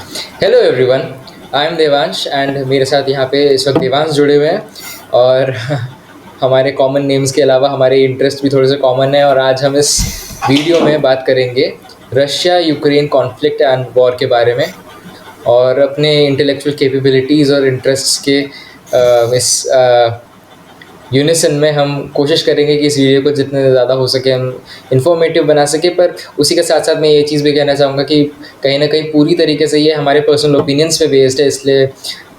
Hello everyone, I am Devansh and मेरे साथ यहाँ पे इस वक्त देवांश जुड़े हुए हैं और हमारे कॉमन नेम्स के अलावा हमारे इंटरेस्ट भी थोड़े से कॉमन है और आज हम इस वीडियो में बात करेंगे Russia Ukraine conflict and war के बारे में और अपने इंटेलेक्चुअल कैपेबिलिटीज़ और इंटरेस्ट्स के इस यूनिसन में हम कोशिश करेंगे कि इस वीडियो को जितने ज़्यादा हो सके हम इन्फॉर्मेटिव बना सकें। पर उसी के साथ साथ मैं ये चीज़ भी कहना चाहूँगा कि कहीं ना कहीं पूरी तरीके से ये हमारे पर्सनल ओपिनियंस पे बेस्ड है, इसलिए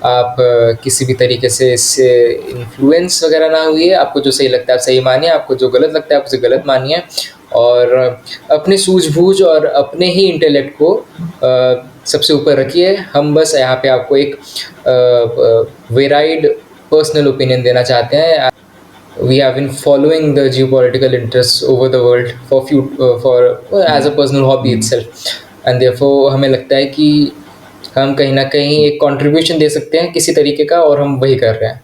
आप किसी भी तरीके से इससे इन्फ्लुएंस वगैरह ना हुई। आपको जो सही लगता है आप सही मानिए, आपको जो गलत लगता है आप उसे गलत मानिए और अपने सूझबूझ और अपने ही इंटेलेक्ट को सबसे ऊपर रखिए। हम बस यहाँ पे आपको एक वेराइड पर्सनल ओपिनियन देना चाहते हैं। We have been following the geopolitical interests over the world for as a personal hobby itself, and therefore हमें लगता है कि हम कहीं ना कहीं एक कंट्रीब्यूशन दे सकते हैं किसी तरीके का और हम वही कर रहे हैं।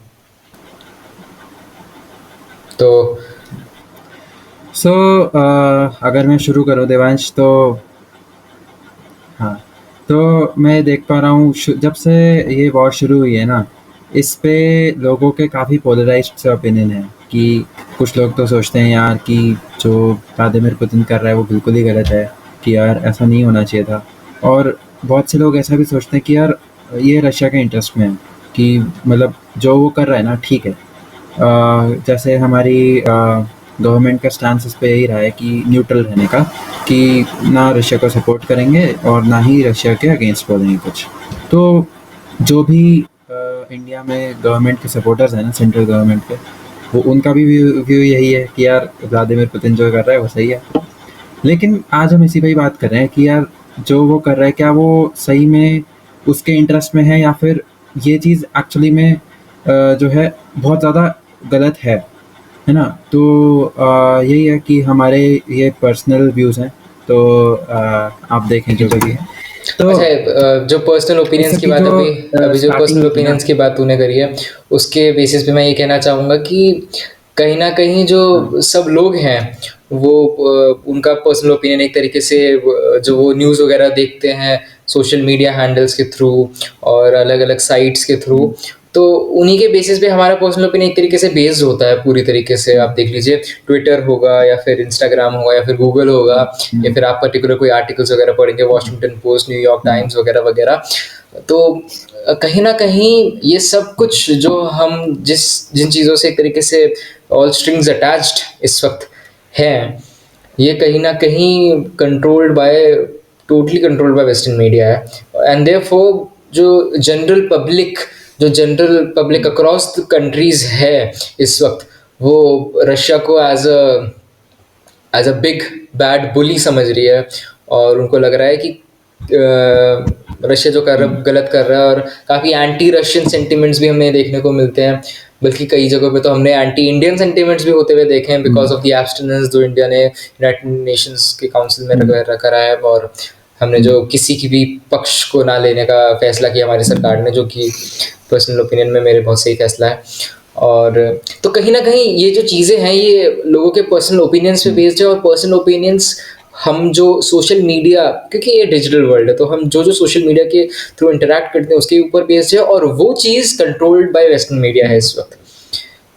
तो सो अगर मैं शुरू करूँ देवांश तो हाँ, तो मैं देख पा रहा हूँ जब से ये वॉर शुरू हुई है ना, इस पे लोगों के काफ़ी पोलराइज्ड से ओपिनियन है कि कुछ लोग तो सोचते हैं यार कि जो व्लादिमीर पुतिन कर रहा है वो बिल्कुल ही गलत है, कि यार ऐसा नहीं होना चाहिए था। और बहुत से लोग ऐसा भी सोचते हैं कि यार ये रशिया के इंटरेस्ट में है, कि मतलब जो वो कर रहा है ना ठीक है। जैसे हमारी गवर्नमेंट का स्टांस इस पे यही रहा है कि न्यूट्रल रहने का, कि ना रशिया को सपोर्ट करेंगे और ना ही रशिया के अगेंस्ट बोलेंगे कुछ। तो जो भी इंडिया में गवर्नमेंट के सपोर्टर्स हैं ना, सेंट्रल गवर्नमेंट के, वो उनका भी व्यू यही है कि यार व्लादिमीर पुतिन जो कर रहा है वो सही है। लेकिन आज हम इसी पे ही बात कर रहे हैं कि यार जो वो कर रहा है क्या वो सही में उसके इंटरेस्ट में है, या फिर ये चीज़ एक्चुअली में जो है बहुत ज़्यादा गलत है ना। तो यही है कि हमारे ये पर्सनल व्यूज़ हैं, तो आप देखें जो भी है। तो अच्छा, जो पर्सनल ओपिनियंस की बात अभी जो पर्सनल ओपिनियंस की बात तूने करी है उसके बेसिस पे मैं ये कहना चाहूँगा कि कहीं ना कहीं जो सब लोग हैं वो उनका पर्सनल ओपिनियन एक तरीके से जो वो न्यूज़ वगैरह देखते हैं सोशल मीडिया हैंडल्स के थ्रू और अलग अलग साइट्स के थ्रू, तो उन्हीं के बेसिस पे हमारा पर्सनल ओपिनियन एक तरीके से बेस्ड होता है पूरी तरीके से। आप देख लीजिए, ट्विटर होगा या फिर इंस्टाग्राम होगा या फिर गूगल होगा या फिर आप पर्टिकुलर कोई आर्टिकल्स वगैरह पढ़ेंगे, वॉशिंगटन पोस्ट, न्यूयॉर्क टाइम्स वगैरह वगैरह। तो कहीं ना कहीं ये सब कुछ जो हम जिन चीज़ों से एक तरीके से ऑल स्ट्रिंग्स अटैच्ड इस वक्त हैं, ये कहीं ना कहीं totally controlled by western media है। एंड देयरफॉर जो general public across the countries है इस वक्त, वो रशिया को एज अ बिग बैड बुली समझ रही है और उनको लग रहा है कि रशिया जो गलत कर रहा है। और काफ़ी एंटी रशियन सेंटिमेंट्स भी हमें देखने को मिलते हैं, बल्कि कई जगहों पे तो हमने एंटी इंडियन सेंटिमेंट्स भी होते हुए देखे हैं बिकॉज ऑफ द एब्स्टिनेंस जो इंडिया ने यूनाइटेड नेशंस के काउंसिल में रखा है। और हमने जो किसी की भी पक्ष को ना लेने का फैसला किया हमारी सरकार ने, जो कि पर्सनल ओपिनियन में मेरे बहुत सही फैसला है। और तो कहीं ना कहीं ये जो चीज़ें हैं ये लोगों के पर्सनल ओपिनियंस पे बेस्ड है। और पर्सनल ओपिनियंस हम जो सोशल मीडिया, क्योंकि ये डिजिटल वर्ल्ड है तो हम जो सोशल मीडिया के थ्रू इंटरेक्ट करते हैं उसके ऊपर बेस्ड है, और वो चीज़ कंट्रोल्ड बाय वेस्टर्न मीडिया है इस वक्त।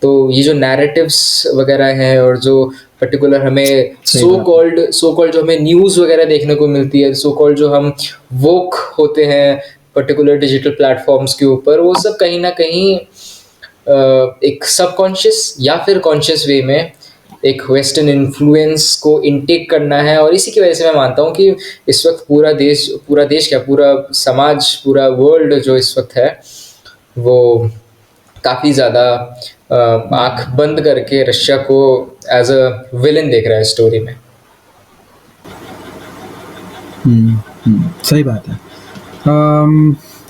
तो ये जो नैरेटिव्स वगैरह हैं और जो पर्टिकुलर हमें सो कॉल्ड जो हमें न्यूज़ वगैरह देखने को मिलती है, सो कॉल्ड जो हम वोक होते हैं पर्टिकुलर डिजिटल प्लेटफॉर्म्स के ऊपर, वो सब कहीं ना कहीं एक सबकॉन्शियस या फिर कॉन्शियस वे में एक वेस्टर्न इन्फ्लुएंस को इनटेक करना है। और इसी की वजह से मैं मानता हूँ कि इस वक्त पूरा समाज, पूरा वर्ल्ड जो इस वक्त है वो काफ़ी ज़्यादा आंख बंद करके रशिया को एज अ विलन देख रहा है स्टोरी में। सही बात है।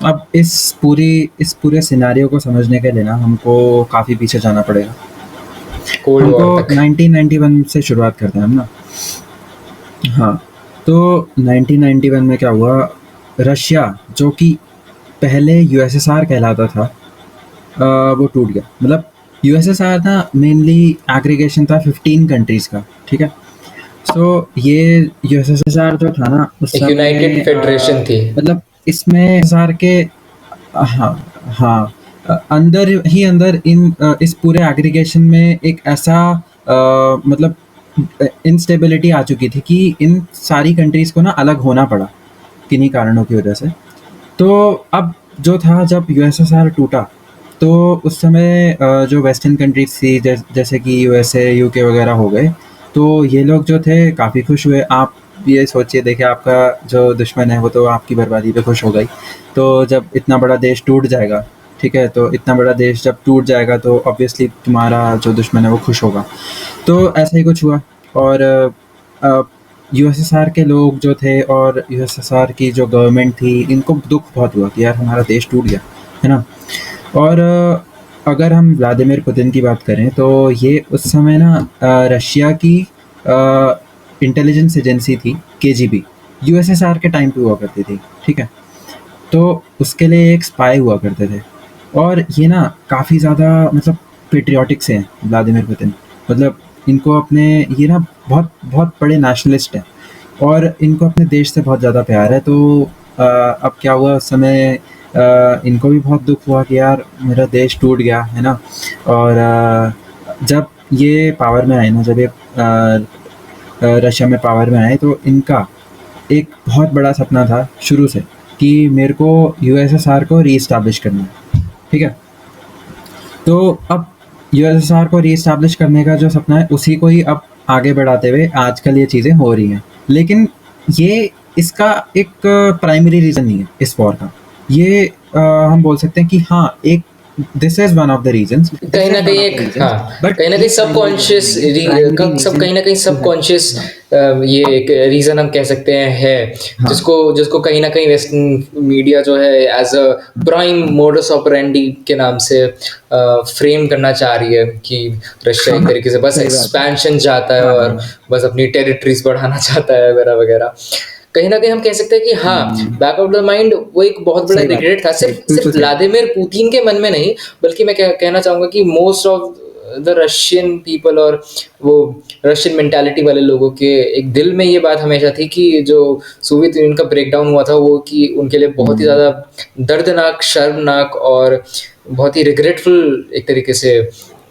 अब इस पूरे सिनेरियो को समझने के लिए ना हमको काफ़ी पीछे जाना पड़ेगा। हमको 1991 से शुरुआत करते हैं हम ना। हाँ, तो 1991 में क्या हुआ, रशिया जो कि पहले यूएसएसआर कहलाता था वो टूट गया। मतलब यूएसएसआर ना मेनली एग्रीगेशन था 15 कंट्रीज़ का, ठीक है। सो ये यूएसएसआर जो था ना उस यूनाइटेड फेडरेशन थी, मतलब इसमें ज़ार के हाँ, हाँ। अंदर ही अंदर इस पूरे एग्रीगेशन में एक ऐसा मतलब इंस्टेबिलिटी आ चुकी थी कि इन सारी कंट्रीज़ को ना अलग होना पड़ा, किन्हीं कारणों की वजह से। तो अब जो था जब यूएसएसआर टूटा, तो उस समय जो वेस्टर्न कंट्रीज़ थी जैसे कि यूएसए, यूके वगैरह हो गए, तो ये लोग जो थे काफ़ी खुश हुए। आप ये सोचिए, देखिए आपका जो दुश्मन है वो तो आपकी बर्बादी पे खुश हो गई। तो जब इतना बड़ा देश टूट जाएगा, ठीक है? तो इतना बड़ा देश जब टूट जाएगा तो ऑब्वियसली तुम्हारा जो दुश्मन है वो खुश होगा। तो ऐसा ही कुछ हुआ और यूएसएसआर के लोग जो थे और यूएसएसआर की जो गवर्नमेंट थी, इनको दुःख बहुत हुआ कि यार हमारा देश टूट गया, है ना? और अगर हम व्लादिमीर पुतिन की बात करें तो ये उस समय ना रशिया की इंटेलिजेंस एजेंसी थी, केजीबी, यूएसएसआर के टाइम पे हुआ करती थी, ठीक है? तो उसके लिए एक स्पाई हुआ करते थे और ये ना काफ़ी ज़्यादा मतलब पेट्रियाटिक से हैं व्लादिमीर पुतिन। मतलब इनको अपने ये ना बहुत बहुत बड़े नेशनलिस्ट हैं और इनको अपने देश से बहुत ज़्यादा प्यार है। तो अब क्या हुआ उस समय, इनको भी बहुत दुख हुआ कि यार मेरा देश टूट गया, है ना? और जब ये पावर में आए ना, जब ये रशिया में पावर में आए, तो इनका एक बहुत बड़ा सपना था शुरू से कि मेरे को यूएसएसआर को रीएस्टैब्लिश करना है, ठीक है? तो अब यूएसएसआर को रीएस्टैब्लिश करने का जो सपना है, उसी को ही अब आगे बढ़ाते हुए आजकल ये चीज़ें हो रही हैं। लेकिन ये इसका एक प्राइमरी रीज़न नहीं है इस वॉर का। ये हम बोल सकते हैं कि हाँ, एक this is one of the reasons, this कहीं ना इज़ वन कहीं ऑफ द एक, रीज़न्स, हाँ, बट कहीं ना कहीं ये प्राइमरी रीज़न सबकॉन्शियस, नहीं है। प्राइमरी सब रीज़न कहीं ना कहीं जो है, सबकॉन्शियस, हाँ, ये एक रीजन हम कह सकते हैं है, हाँ, जिसको जिसको कहीं ना कहीं वेस्टर्न मीडिया जो है as a prime modus operandi के नाम से फ्रेम करना चाह रही है कि रशिया एक हाँ, तरीके से बस सही बात है। एक्सपेंशन चाहता है हाँ, और हाँ। बस अपनी टेरिटरीज बढ़ाना चाहता है वगैरह वगैरह। कहीं ना कहीं हम कह सकते हैं कि हाँ, बैक ऑफ द माइंड वो एक बहुत बड़ा सही बात है, रिग्रेट था, सही, सिर्फ बिल्कुल सिर्फ सही बात व्लादिमीर पुतिन के मन में नहीं, बल्कि मैं कहना चाहूंगा कि most of the Russian people और वो रशियन मेंटालिटी वाले लोगों के एक दिल में ये बात हमेशा थी कि जो सोवियत यूनियन का ब्रेकडाउन हुआ था वो कि उनके लिए बहुत ही है। ज़्यादा दर्दनाक, शर्मनाक और बहुत ही रिग्रेटफुल एक तरीके से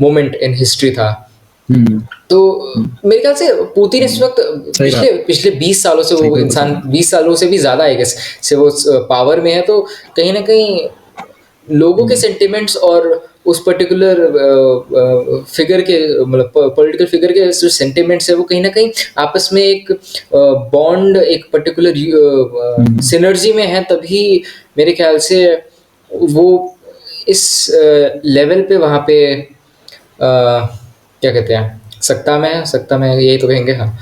मोमेंट इन हिस्ट्री था। हुँ, तो हुँ, मेरे ख्याल से पुतिन इस हुँ। वक्त सही पिछले बात है, पिछले 20 सालों से, सही वो बिल्कुल सही इंसान बात है। 20 सालों से भी ज़्यादा आई गेस से वो पावर में है, तो कहीं ना कहीं लोगों के हुँ, सेंटिमेंट्स और उस पर्टिकुलर फिगर के, मतलब पॉलिटिकल फिगर के जो सेंटिमेंट्स है वो कहीं ना कहीं आपस में एक बॉन्ड, एक पर्टिकुलर हुँ, सिनर्जी में है, तभी मेरे ख्याल से वो इस लेवल पे वहाँ पे क्या कहते हैं, सत्ता में है, सत्ता में है, यही तो कहेंगे, हाँ।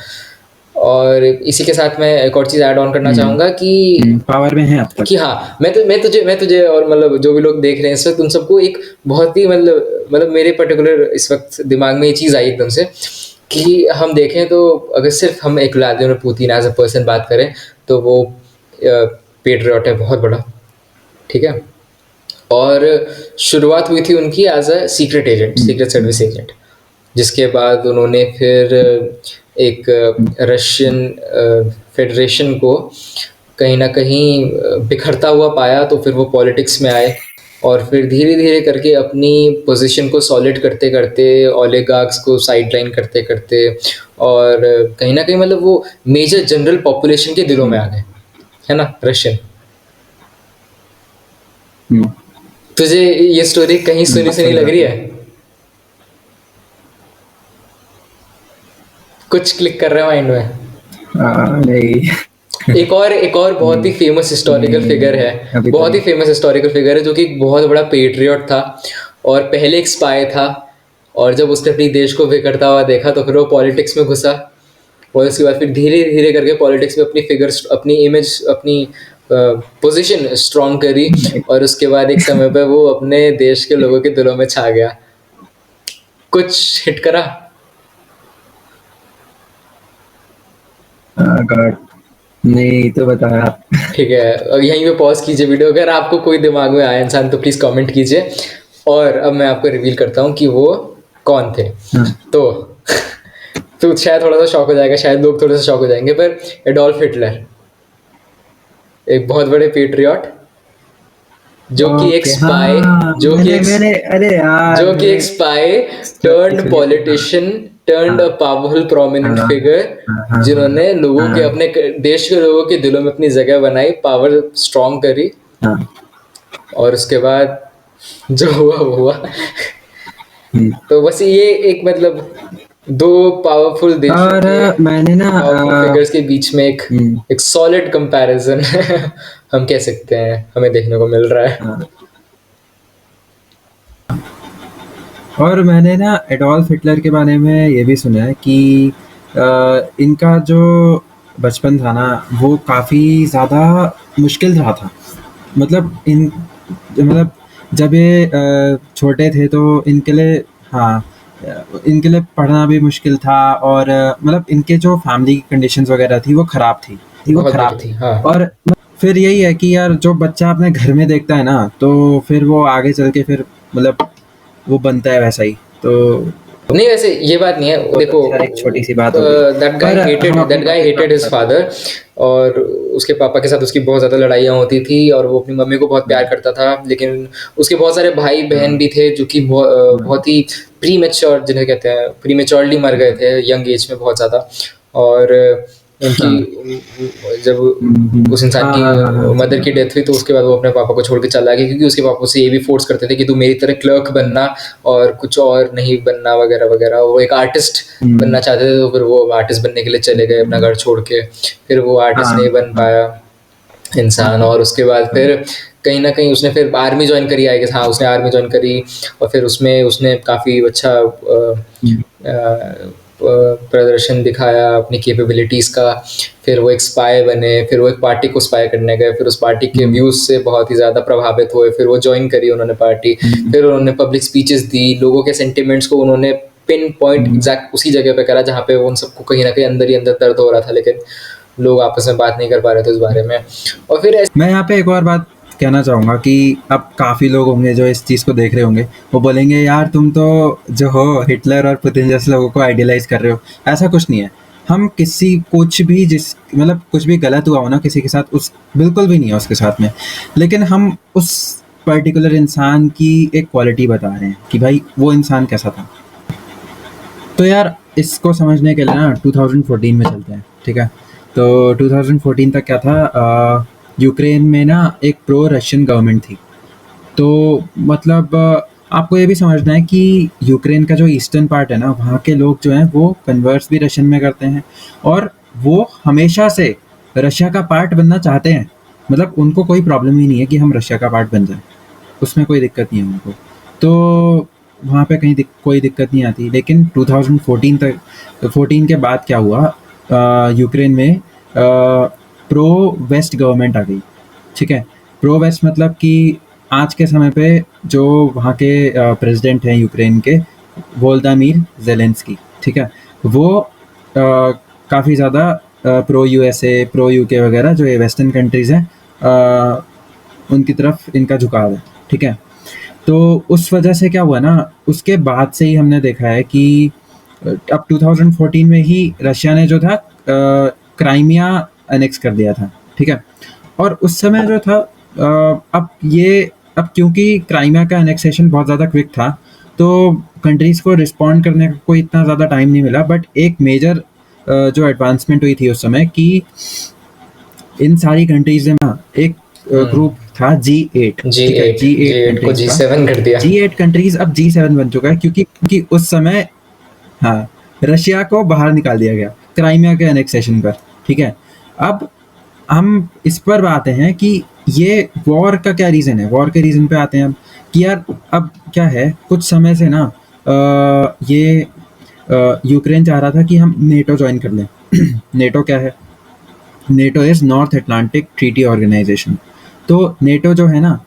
और इसी के साथ मैं एक और चीज़ ऐड ऑन करना हुँ, चाहूँगा हुँ, पावर में है अब तक। कि हाँ, मैं तुझे और मतलब जो भी लोग देख रहे हैं इस वक्त, उन सबको एक बहुत ही मतलब मेरे पर्टिकुलर इस वक्त दिमाग में ये चीज़ आई एकदम से कि हम देखें तो अगर सिर्फ हम एक Vladimir Putin as a person बात करें तो वो पेट्रियट है बहुत बड़ा, ठीक है? और शुरुआत हुई थी उनकी as a secret agent, um, secret um, service agent, जिसके बाद उन्होंने फिर एक हुँ, रशियन फेडरेशन को कहीं ना कहीं बिखरता हुआ पाया, तो फिर वो पॉलिटिक्स में आए और फिर धीरे धीरे करके अपनी पोजीशन को सॉलिड करते करते, ओलिगार्क्स को साइडलाइन करते करते, और कहीं ना कहीं मतलब वो मेजर जनरल पॉपुलेशन के दिलों में हुँ, आ गए, है ना, रशियन। हुँ, तुझे ये स्टोरी कहीं सुनी सुनी सही लग रही बात है। है? कुछ क्लिक कर रहा है माइंड में? नहीं। एक और बहुत ही हुँ, फेमस हिस्टोरिकल फिगर नहीं, है, अभी तो बहुत ही नहीं। फेमस हिस्टोरिकल फिगर है जो कि एक बहुत बड़ा पेट्रियट था और पहले एक स्पाई था, और जब उसने अपनी देश को बिखरता हुआ देखा तो फिर वो पॉलिटिक्स में घुसा, और उसके बाद फिर धीरे धीरे करके पॉलिटिक्स में अपनी फिगर, अपनी इमेज, अपनी पोजीशन स्ट्रॉन्ग करी, नहीं, और उसके बाद एक समय पे वो अपने देश के लोगों के दिलों में छा गया। कुछ हिट करा? गॉड, नहीं तो बता आप। ठीक है, और यहीं पे पॉज कीजिए वीडियो, अगर आपको कोई दिमाग में आया इंसान तो प्लीज़ कमेंट कीजिए, और अब मैं आपको रिवील करता हूँ कि वो कौन थे। हाँ, तो तो शायद थोड़ा सा शॉक हो जाएगा, शायद लोग थोड़ा सा शॉक हो जाएंगे, पर एडोल्फ हिटलर। एक बहुत बड़े पेट्रियट, जो कि एक ओके, स्पाई, हाँ, जो कि मैंने एक मैंने अरे यार, जो कि मैंने एक स्पाई स्टोरी टर्न्ड सुनी थी, हाँ। पॉलिटिशियन टर्न्ड अ हाँ, पावरफुल प्रोमिनेंट हाँ, फिगर, हाँ, हाँ, जिन्होंने लोगों के हाँ, अपने देश के लोगों के दिलों में अपनी जगह बनाई, पावर स्ट्रॉन्ग करी, हाँ, और उसके बाद जो हुआ वो हुआ। हुँ। तो बस ये एक मतलब दो पावरफुल देशों और के मैंने ना पावरफुल फिगर्स के बीच में एक हुँ, एक सॉलिड कंपैरिजन हम कह सकते हैं हमें देखने को मिल रहा है। हाँ। और मैंने ना एडोल्फ हिटलर के बारे में ये भी सुना है कि इनका जो बचपन था ना, वो काफ़ी ज़्यादा मुश्किल रहा था। मतलब मतलब जब ये छोटे थे तो इनके लिए, हाँ, इनके लिए पढ़ना भी मुश्किल था, और मतलब इनके जो फैमिली की कंडीशंस वगैरह थी वो बहुत बुरी थी, हाँ। और फिर यही है कि यार जो बच्चा अपने घर में देखता है ना, तो फिर वो आगे चल के फिर मतलब वो बनता है वैसा ही। तो नहीं, वैसे ये बात नहीं है, बहुत देखो, अच्छा, एक छोटी सी बात हो गई। पर हम अपनी दैट गाय टॉपिक पे हेटेड वापस हिज आते हैं। फादर, और उसके पापा के साथ उसकी बहुत ज़्यादा लड़ाइयाँ होती थी, और वो अपनी मम्मी को बहुत प्यार हम्म, करता था, लेकिन उसके बहुत सारे भाई बहन हाँ, भी थे जो कि हाँ, बहुत ही प्री मेच्योर, जिन्हें कहते हैं प्री मेच्योरली मर गए थे यंग एज में बहुत ज़्यादा। और उनकी हाँ, जब उस इंसान हाँ, की हाँ, हाँ, हाँ, मदर की डेथ हुई, तो उसके बाद वो अपने पापा को छोड़ के चला गया, क्योंकि उसके पापा उसे ये भी फोर्स करते थे कि तू मेरी तरह क्लर्क बनना और कुछ और नहीं बनना वगैरह वगैरह। वो एक आर्टिस्ट बनना चाहते थे, तो फिर वो आर्टिस्ट बनने के लिए चले गए अपना घर छोड़ के। फिर वो आर्टिस्ट हाँ, नहीं बन हाँ, पाया इंसान, और उसके बाद फिर कहीं ना कहीं उसने फिर आर्मी ज्वाइन करी, आई गेस, हाँ उसने आर्मी ज्वाइन करी, और फिर उसमें उसने काफ़ी अच्छा प्रदर्शन दिखाया अपनी कैपेबिलिटीज़ का। फिर वो एक स्पाई बने, फिर वो एक पार्टी को स्पाई करने गए, फिर उस पार्टी के व्यूज़ से बहुत ही ज़्यादा प्रभावित हुए, फिर वो ज्वाइन करी उन्होंने पार्टी। फिर उन्होंने पब्लिक स्पीचेस दी, लोगों के सेंटिमेंट्स को उन्होंने पिन पॉइंट एग्जैक्ट उसी जगह पे करा जहाँ पे उन सबको कहीं ना कहीं अंदर ही अंदर दर्द हो रहा था, लेकिन लोग आपस में बात नहीं कर पा रहे थे उस बारे में। और फिर मैं यहाँ पे एक और बात कहना चाहूँगा कि अब काफ़ी लोग होंगे जो इस चीज़ को देख रहे होंगे, वो बोलेंगे यार तुम तो जो हो हिटलर और पुतिन जैसे लोगों को आइडियलाइज कर रहे हो। ऐसा कुछ नहीं है। हम किसी कुछ भी जिस मतलब कुछ भी गलत हुआ हो ना किसी के साथ, उस बिल्कुल भी नहीं है उसके साथ में, लेकिन हम उस पर्टिकुलर इंसान की एक क्वालिटी बता रहे हैं कि भाई वो इंसान कैसा था। तो यार इसको समझने के लिए ना 2014 में चलते हैं, ठीक है? तो 2014 तक क्या था, यूक्रेन में ना एक प्रो रशियन गवर्नमेंट थी। तो मतलब आपको ये भी समझना है कि यूक्रेन का जो ईस्टर्न पार्ट है ना, वहाँ के लोग जो हैं वो कन्वर्स भी रशियन में करते हैं, और वो हमेशा से रशिया का पार्ट बनना चाहते हैं। मतलब उनको कोई प्रॉब्लम ही नहीं है कि हम रशिया का पार्ट बन जाएँ। उसमें कोई दिक्कत नहीं है उनको। तो वहाँ पे कहीं कोई दिक्कत नहीं आती। लेकिन 2014 तक 14 के बाद क्या हुआ, यूक्रेन में प्रो वेस्ट गवर्नमेंट आ गई, ठीक है? प्रो वेस्ट मतलब कि आज के समय पे जो वहाँ के प्रेसिडेंट हैं यूक्रेन के, वोल्दामीर ज़ेलेंस्की, ठीक है? वो काफ़ी ज़्यादा प्रो यूएसए, प्रो यूके वगैरह जो ये वेस्टर्न कंट्रीज़ हैं, उनकी तरफ इनका झुकाव है, ठीक है? तो उस वजह से क्या हुआ ना, उसके बाद से ही हमने देखा है कि अब 2014 में ही रशिया ने जो था क्राइमिया एनेक्स कर दिया था, ठीक है? और उस समय जो था अब क्योंकि क्राइमिया का एनेक्सेशन बहुत ज़्यादा क्विक था, तो कंट्रीज़ को रिस्पॉन्ड करने का कोई इतना ज़्यादा टाइम नहीं मिला। बट एक मेजर जो एडवांसमेंट हुई थी उस समय कि इन सारी कंट्रीज़ में ना एक ग्रुप था G8, जी ठीक है? एट जी G8 एट को कंट्रीज़ जी का। सेवन कर दिया। G8 कंट्रीज़ अब G7 बन चुका है, क्योंकि उस समय, हाँ, रशिया को बाहर निकाल दिया गया क्राइमिया के एनेक्सेशन पर, ठीक है? अब हम इस पर आते हैं कि ये वॉर का क्या रीज़न है। वॉर के रीज़न पे आते हैं हम कि यार अब क्या है, कुछ समय से ना ये यूक्रेन चाह रहा था कि हम नेटो ज्वाइन कर लें। नेटो क्या है? NATO is North Atlantic Treaty Organization. तो नेटो जो है ना,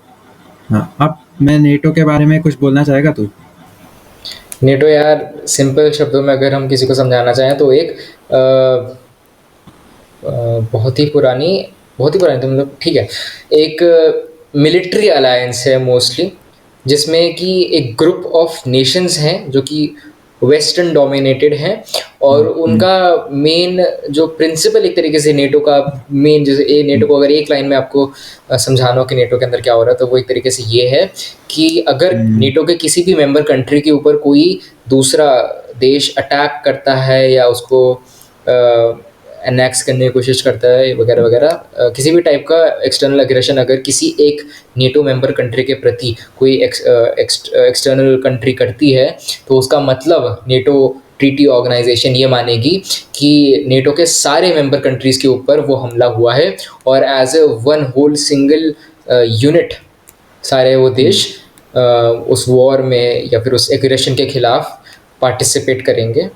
हाँ, अब मैं नेटो के बारे में कुछ बोलना चाहेगा तू? नेटो यार, सिंपल शब्दों में अगर हम किसी को समझाना चाहें तो एक बहुत ही पुरानी, बहुत ही पुरानी तो मतलब ठीक है, एक मिलिट्री अलायंस है मोस्टली, जिसमें कि एक ग्रुप ऑफ नेशंस हैं जो कि वेस्टर्न डोमिनेटेड हैं और उनका मेन जो प्रिंसिपल एक तरीके से नेटो का मेन, जैसे नेटो को अगर एक लाइन में आपको समझाना हो कि नेटो के अंदर क्या हो रहा है, तो वो एक तरीके से ये है कि अगर नेटो के किसी भी मेंबर कंट्री के ऊपर कोई दूसरा देश अटैक करता है या उसको एनेक्स करने की कोशिश करता है वगैरह वगैरह, किसी भी टाइप का एक्सटर्नल एग्रेशन अगर किसी एक नेटो मेंबर कंट्री के प्रति कोई एक्सटर्नल कंट्री करती है, तो उसका मतलब नेटो ट्रीटी ऑर्गेनाइजेशन ये मानेगी कि नेटो के सारे मेंबर कंट्रीज के ऊपर वो हमला हुआ है और as a one whole single unit सारे वो देश उस वॉर में या फिर उस एग्रेशन के खिलाफ पार्टिसिपेट करेंगे।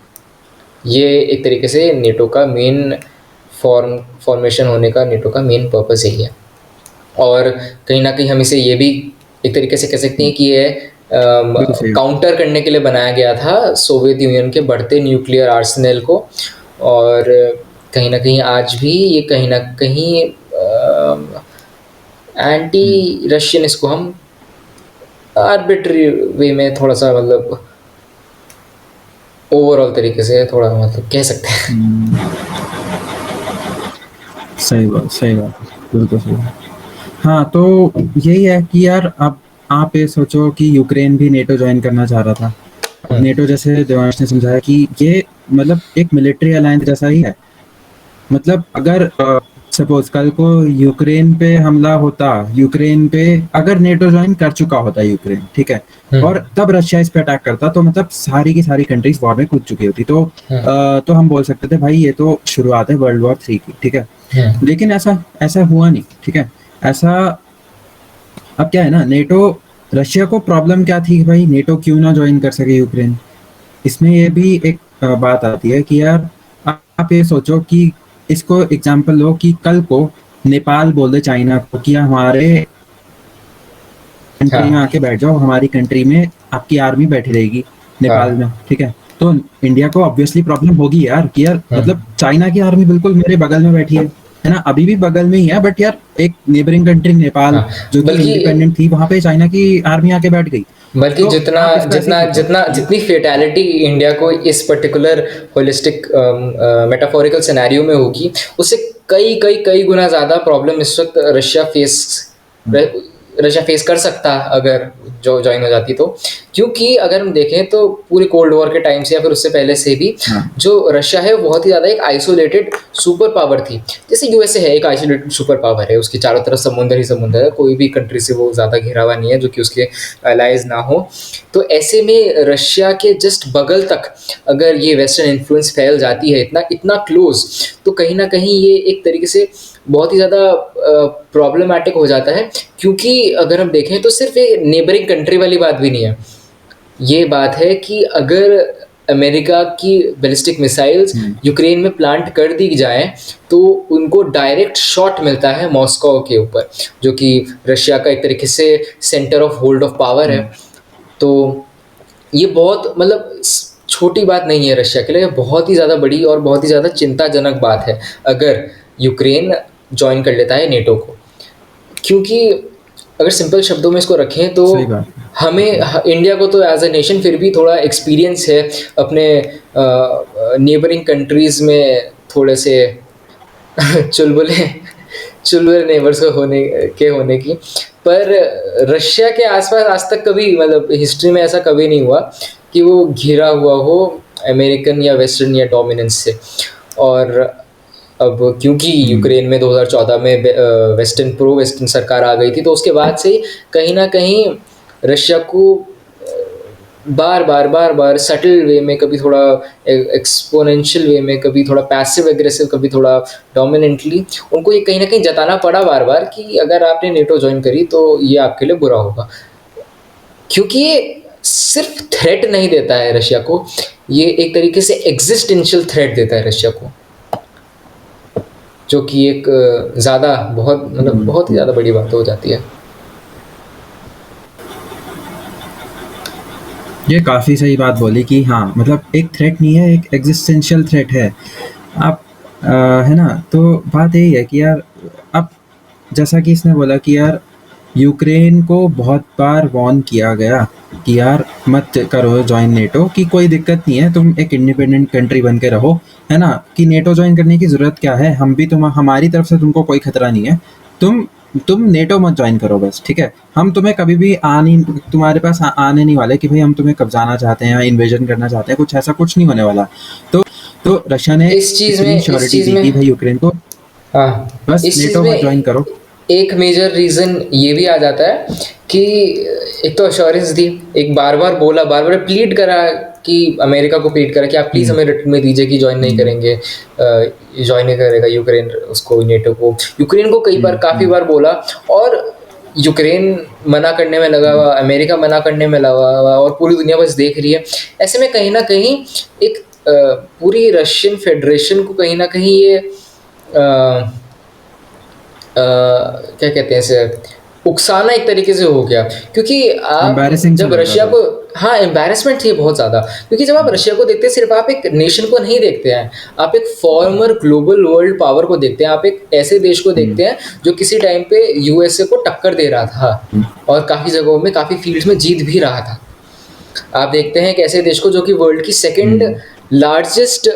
ये एक तरीके से नेटो का मेन फॉर्मेशन होने का, नेटो का मेन पर्पस यही है। और कहीं ना कहीं हम इसे ये भी एक तरीके से कह सकते हैं कि ये काउंटर करने के लिए बनाया गया था सोवियत यूनियन के बढ़ते न्यूक्लियर आर्सेनल को। और कहीं ना कहीं आज भी ये कहीं ना कहीं एंटी रशियन, इसको हम आर्बिट्री वे में थोड़ा सा मतलब ओवरऑल तरीके से थोड़ा मतलब कह सकते हैं। सही बात, बिल्कुल सही। हाँ, तो यही है कि यार अब आप ये सोचो कि यूक्रेन भी नेटो ज्वाइन करना चाह रहा था। नेटो जैसे देवांश ने समझाया कि ये मतलब एक मिलिट्री अलायंस जैसा ही है। मतलब अगर सपोज कल को यूक्रेन पे हमला होता, यूक्रेन पे अगर नेटो ज्वाइन कर चुका होता यूक्रेन, ठीक है, और तब रशिया इस पे अटैक करता, तो मतलब सारी की सारी कंट्रीज वॉर में कूद चुकी होती। तो हम बोल सकते थे भाई ये तो शुरुआत है वर्ल्ड वॉर 3 की, ठीक है। लेकिन ऐसा हुआ नहीं, ठीक है। ऐसा अब क्या है ना, नेटो, रशिया को प्रॉब्लम क्या थी भाई, नेटो क्यों ना ज्वाइन कर सके यूक्रेन। इसमें ये भी एक बात आती है कि यार आप ये सोचो कि इसको एग्जाम्पल लो कि कल को नेपाल बोल दे चाइना को कि हमारे कंट्री में आके बैठ जाओ, हमारी कंट्री में आपकी आर्मी बैठी रहेगी नेपाल में, ठीक है। तो इंडिया को ऑब्वियसली प्रॉब्लम होगी यार कि यार मतलब चाइना की आर्मी बिल्कुल मेरे बगल में बैठी है ना, अभी भी बगल में ही है, बट यार एक नेबरिंग कंट्री नेपाल जो कि इंडिपेंडेंट थी, वहां पे चाइना की आर्मी आके बैठ गई। बल्कि तो जितनी फेटैलिटी इंडिया को इस पर्टिकुलर होलिस्टिक मेटाफोरिकल सिनेरियो में होगी, उससे कई गुना ज़्यादा प्रॉब्लम इस वक्त रशिया फेस कर सकता अगर जो ज्वाइन हो जाती तो। क्योंकि अगर हम देखें तो पूरे कोल्ड वॉर के टाइम से या फिर उससे पहले से भी जो रशिया है वो बहुत ही ज़्यादा एक आइसोलेटेड सुपर पावर थी। जैसे यूएसए है एक आइसोलेटेड सुपर पावर है, उसके चारों तरफ समुंदर ही समुंदर है, कोई भी कंट्री से वो ज़्यादा घिरा हुआ नहीं है जो कि उसके अलाइज ना हो। तो ऐसे में रशिया के जस्ट बगल तक अगर ये वेस्टर्न इन्फ्लुएंस फैल जाती है इतना क्लोज, तो कहीं ना कहीं ये एक तरीके से बहुत ही ज़्यादा प्रॉब्लमैटिक हो जाता है। क्योंकि अगर हम देखें तो सिर्फ एक नेबरिंग कंट्री वाली बात भी नहीं है, ये बात है कि अगर अमेरिका की बैलिस्टिक मिसाइल्स यूक्रेन में प्लांट कर दी जाए तो उनको डायरेक्ट शॉट मिलता है मॉस्को के ऊपर, जो कि रशिया का एक तरीके से centre of hold of power है। तो ये बहुत मतलब छोटी बात नहीं है रशिया के लिए, बहुत ही ज़्यादा बड़ी और बहुत ही ज़्यादा चिंताजनक बात है अगर यूक्रेन ज्वाइन कर लेता है नेटो को। क्योंकि अगर सिंपल शब्दों में इसको रखें तो हमें इंडिया को तो एज अ नेशन फिर भी थोड़ा एक्सपीरियंस है अपने नेबरिंग कंट्रीज़ में थोड़े से चुलबुले नेबर्स को होने की। पर रशिया के आसपास आज तक कभी मतलब हिस्ट्री में ऐसा कभी नहीं हुआ कि वो घिरा हुआ हो अमेरिकन या वेस्टर्न या डोमिनेंस से। और अब क्योंकि यूक्रेन में 2014 में प्रो वेस्टर्न सरकार आ गई थी, तो उसके बाद से कहीं ना कहीं रशिया को बार सटल वे में, कभी थोड़ा एक्सपोनेंशियल वे में, कभी थोड़ा पैसिव एग्रेसिव, कभी थोड़ा डोमिनेंटली, उनको ये कहीं ना कहीं जताना पड़ा बार कि अगर आपने नेटो ज्वाइन करी तो ये आपके लिए बुरा होगा। क्योंकि ये सिर्फ थ्रेट नहीं देता है रशिया को, ये एक तरीके से एग्जिस्टेंशियल थ्रेट देता है रशिया को, जो कि एक ज़्यादा बहुत ही ज़्यादा बड़ी बात हो जाती है। ये काफ़ी सही बात बोली कि हाँ मतलब एक थ्रेट नहीं है, एक एग्जिस्टेंशियल थ्रेट है। आप है ना, तो बात यही है कि यार अब जैसा कि इसने बोला कि यार यूक्रेन को बहुत बार वॉर्न किया गया कि यार मत करो ज्वाइन नेटो, कि कोई दिक्कत नहीं है, तुम एक इंडिपेंडेंट कंट्री बन के रहो, है ना, कि नेटो ज्वाइन करने की ज़रूरत क्या है, हम भी हमारी तरफ से तुमको कोई खतरा नहीं है, तुम नेटो मत ज्वाइन करो बस, ठीक है, हम तुम्हें कभी भी तुम्हारे पास आने नहीं वाले कि भाई हम तुम्हें कब्जाना चाहते हैं या इन्वेजन करना चाहते हैं, कुछ ऐसा कुछ नहीं होने वाला। तो रशिया ने इतनी इस श्योरिटी चीज़ दी में कि भाई यूक्रेन को हाँ, बस इस चीज़ नेटो मत ज्वाइन में करो। एक मेजर रीज़न ये भी आ जाता है कि एक तो अश्योरेंस दी, एक बार-बार बोला, बार-बार प्लीड करा कि अमेरिका को प्लीड करा कि आप प्लीज़ हम्म, हमें रिटर्न में दीजिए कि जॉइन नहीं करेंगे, जॉइन नहीं करेगा यूक्रेन उसको, नेटो को। यूक्रेन को कई बार, काफ़ी बार बोला, और यूक्रेन मना करने में लगा हुआ, अमेरिका मना करने में लगा हुआ, और पूरी दुनिया बस देख रही है। ऐसे में कहीं न कहीं एक पूरी रशियन फेडरेशन को कहीं न कहीं ये क्या कहते हैं इसे, उकसाना एक तरीके से हो गया, क्योंकि आप एम्बैरेसिंग सा जब लग रहा रशिया था। को, हाँ एम्बैरेसमेंट थी बहुत ज़्यादा, क्योंकि जब आप रशिया को देखते हैं, सिर्फ आप एक नेशन को नहीं देखते हैं, आप एक फॉर्मर ग्लोबल वर्ल्ड पावर को देखते हैं, आप एक ऐसे देश को हम्म, देखते हैं जो किसी टाइम पे यूएसए को टक्कर दे रहा था और काफ़ी जगहों में, काफ़ी फील्ड्स में जीत भी रहा था। आप देखते हैं एक ऐसे देश को जो कि वर्ल्ड की सेकंड हम्म, लार्जेस्ट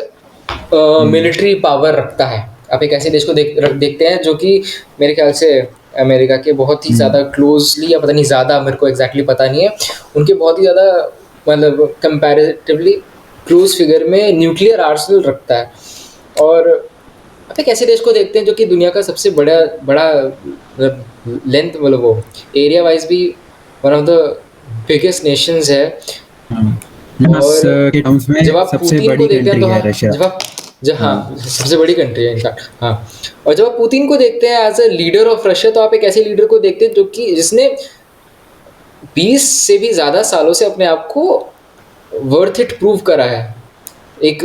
मिलिट्री पावर रखता है। आप एक ऐसे देश को देखते हैं जो कि मेरे ख्याल से अमेरिका के बहुत ही ज़्यादा क्लोजली, या पता नहीं ज़्यादा, मेरे को एग्जैक्टली पता नहीं है, उनके बहुत ही ज़्यादा, मतलब कंपैरेटिवली क्लोज फिगर में न्यूक्लियर आर्सेनल रखता है। और आप एक ऐसे देश को देखते हैं जो कि दुनिया का सबसे बड़ा बड़ा लेंथ, मतलब वो एरिया वाइज भी one of the biggest Nations है। मास और के टर्म्स में जब आप सबसे पुतिन को बड़ी देखते हैं कंट्री तो है हाँ, रशिया। हाँ, सबसे बड़ी कंट्री है इनफैक्ट, हाँ। और जब आप पुतिन को देखते हैं as a leader of Russia, तो आप एक ऐसे लीडर को देखते हैं जो कि जिसने 20 से भी ज़्यादा सालों से अपने आप को वर्थ इट प्रूव करा है, एक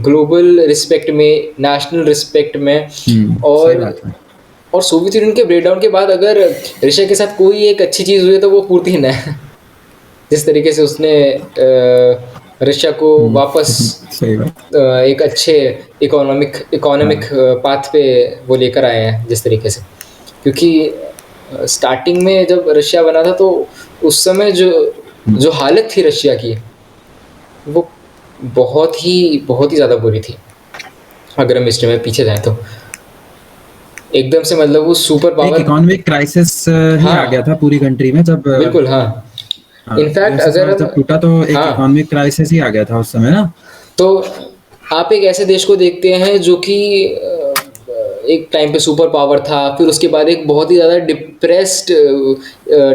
ग्लोबल रिस्पेक्ट में, नेशनल रिस्पेक्ट में। सही और बात है। और सोवियत यूनियन के ब्रेकडाउन के बाद अगर रशिया के साथ कोई एक अच्छी चीज़ हुई है तो वो पुतिन है। जिस तरीके से उसने रशिया को वापस सही बात। एक अच्छे इकोनॉमिक हाँ, पाथ पे वो लेकर आए हैं, जिस तरीके से, क्योंकि स्टार्टिंग में जब रशिया बना था तो उस समय जो जो हालत थी रशिया की, वो बहुत ही ज़्यादा बुरी थी, अगर हम हिस्ट्री में पीछे जाएं तो। एकदम से, मतलब वो सुपर एक पावर, इकोनॉमिक क्राइसिस ही आ गया हाँ था पूरी कंट्री में जब बिल्कुल, हाँ। इनफैक्ट अगर यूएसएसआर हम, जब टूटा तो एक हाँ, इकोनॉमिक क्राइसिस ही आ गया था उस समय ना। तो आप एक ऐसे देश को देखते हैं जो कि एक टाइम पे सुपर पावर था, फिर उसके बाद एक बहुत ही ज़्यादा डिप्रेस्ड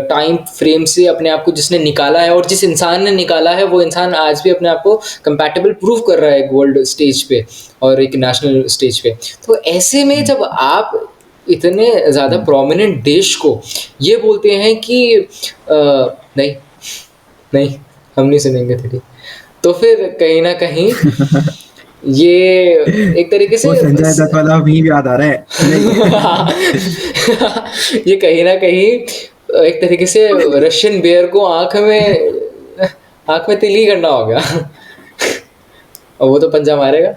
टाइम फ्रेम से अपने आप को जिसने निकाला है, और जिस इंसान ने निकाला है वो इंसान आज भी अपने आप को कंपैटिबल प्रूव कर रहा है एक वर्ल्ड स्टेज पे और एक नेशनल स्टेज पे। तो ऐसे में जब आप इतने ज़्यादा प्रोमिनेंट देश को ये बोलते हैं कि नहीं, नहीं, हम नहीं सुनेंगे तेरी, तो फिर कहीं ना कहीं ये एक तरीके से वो संजय दत्त वाला मीम याद आ रहा है, नहीं? ये कहीं ना कहीं एक तरीके से रशियन बेयर को आंख में तिल ही करना हो गया। और वो तो पंजा मारेगा।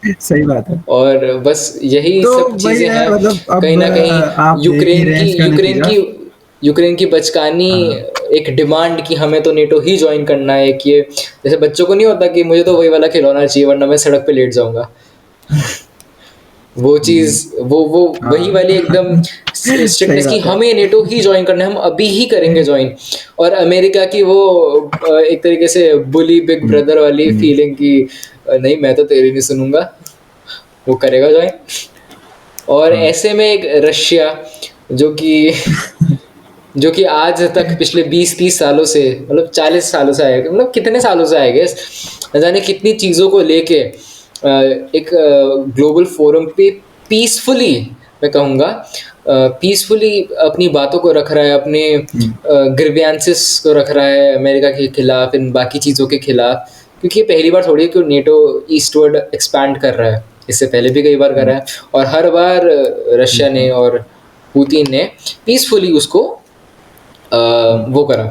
सही बात है। और बस यही तो सब वही चीज़ें है, हैं। मतलब कहीं अब ना कहीं आप देख ही यूक्रेन रहे हैं की इसका यूक्रेन नतीजा। की यूक्रेन की बचकानी हाँ, एक डिमांड कि हमें तो नेटो ही ज्वाइन करना है, कि ये जैसे बच्चों को नहीं होता कि मुझे तो वही वाला खिलौना चाहिए वरना मैं सड़क पे लेट जाऊंगा, वो चीज़, वो वही वाली हाँ। एकदम सही स्ट्रिक्टनेस कि बात है। हमें नेटो ही ज्वाइन करना है, हम अभी ही करेंगे ज्वाइन। और अमेरिका की वो एक तरीके से बुली बिग ब्रदर वाली फीलिंग कि नहीं, मैं तो तेरी नहीं सुनूंगा, वो करेगा ज्वाइन। और हाँ, ऐसे में एक रशिया जो कि जो कि आज तक पिछले 20-30 सालों से, मतलब 40 सालों से आएगा, मतलब कितने सालों से आएगा, न जाने कितनी चीज़ों को लेके एक ग्लोबल फोरम पे पीसफुली, मैं कहूँगा पीसफुली अपनी बातों को रख रहा है, अपने ग्रीवियंसेस को रख रहा है अमेरिका के खिलाफ, इन बाकी चीज़ों के खिलाफ। क्योंकि ये पहली बार थोड़ी है कि नेटो ईस्टवर्ड एक्सपैंड कर रहा है, इससे पहले भी कई बार कर रहा है, और हर बार रशिया ने और पुतिन ने पीसफुली उसको वो करा,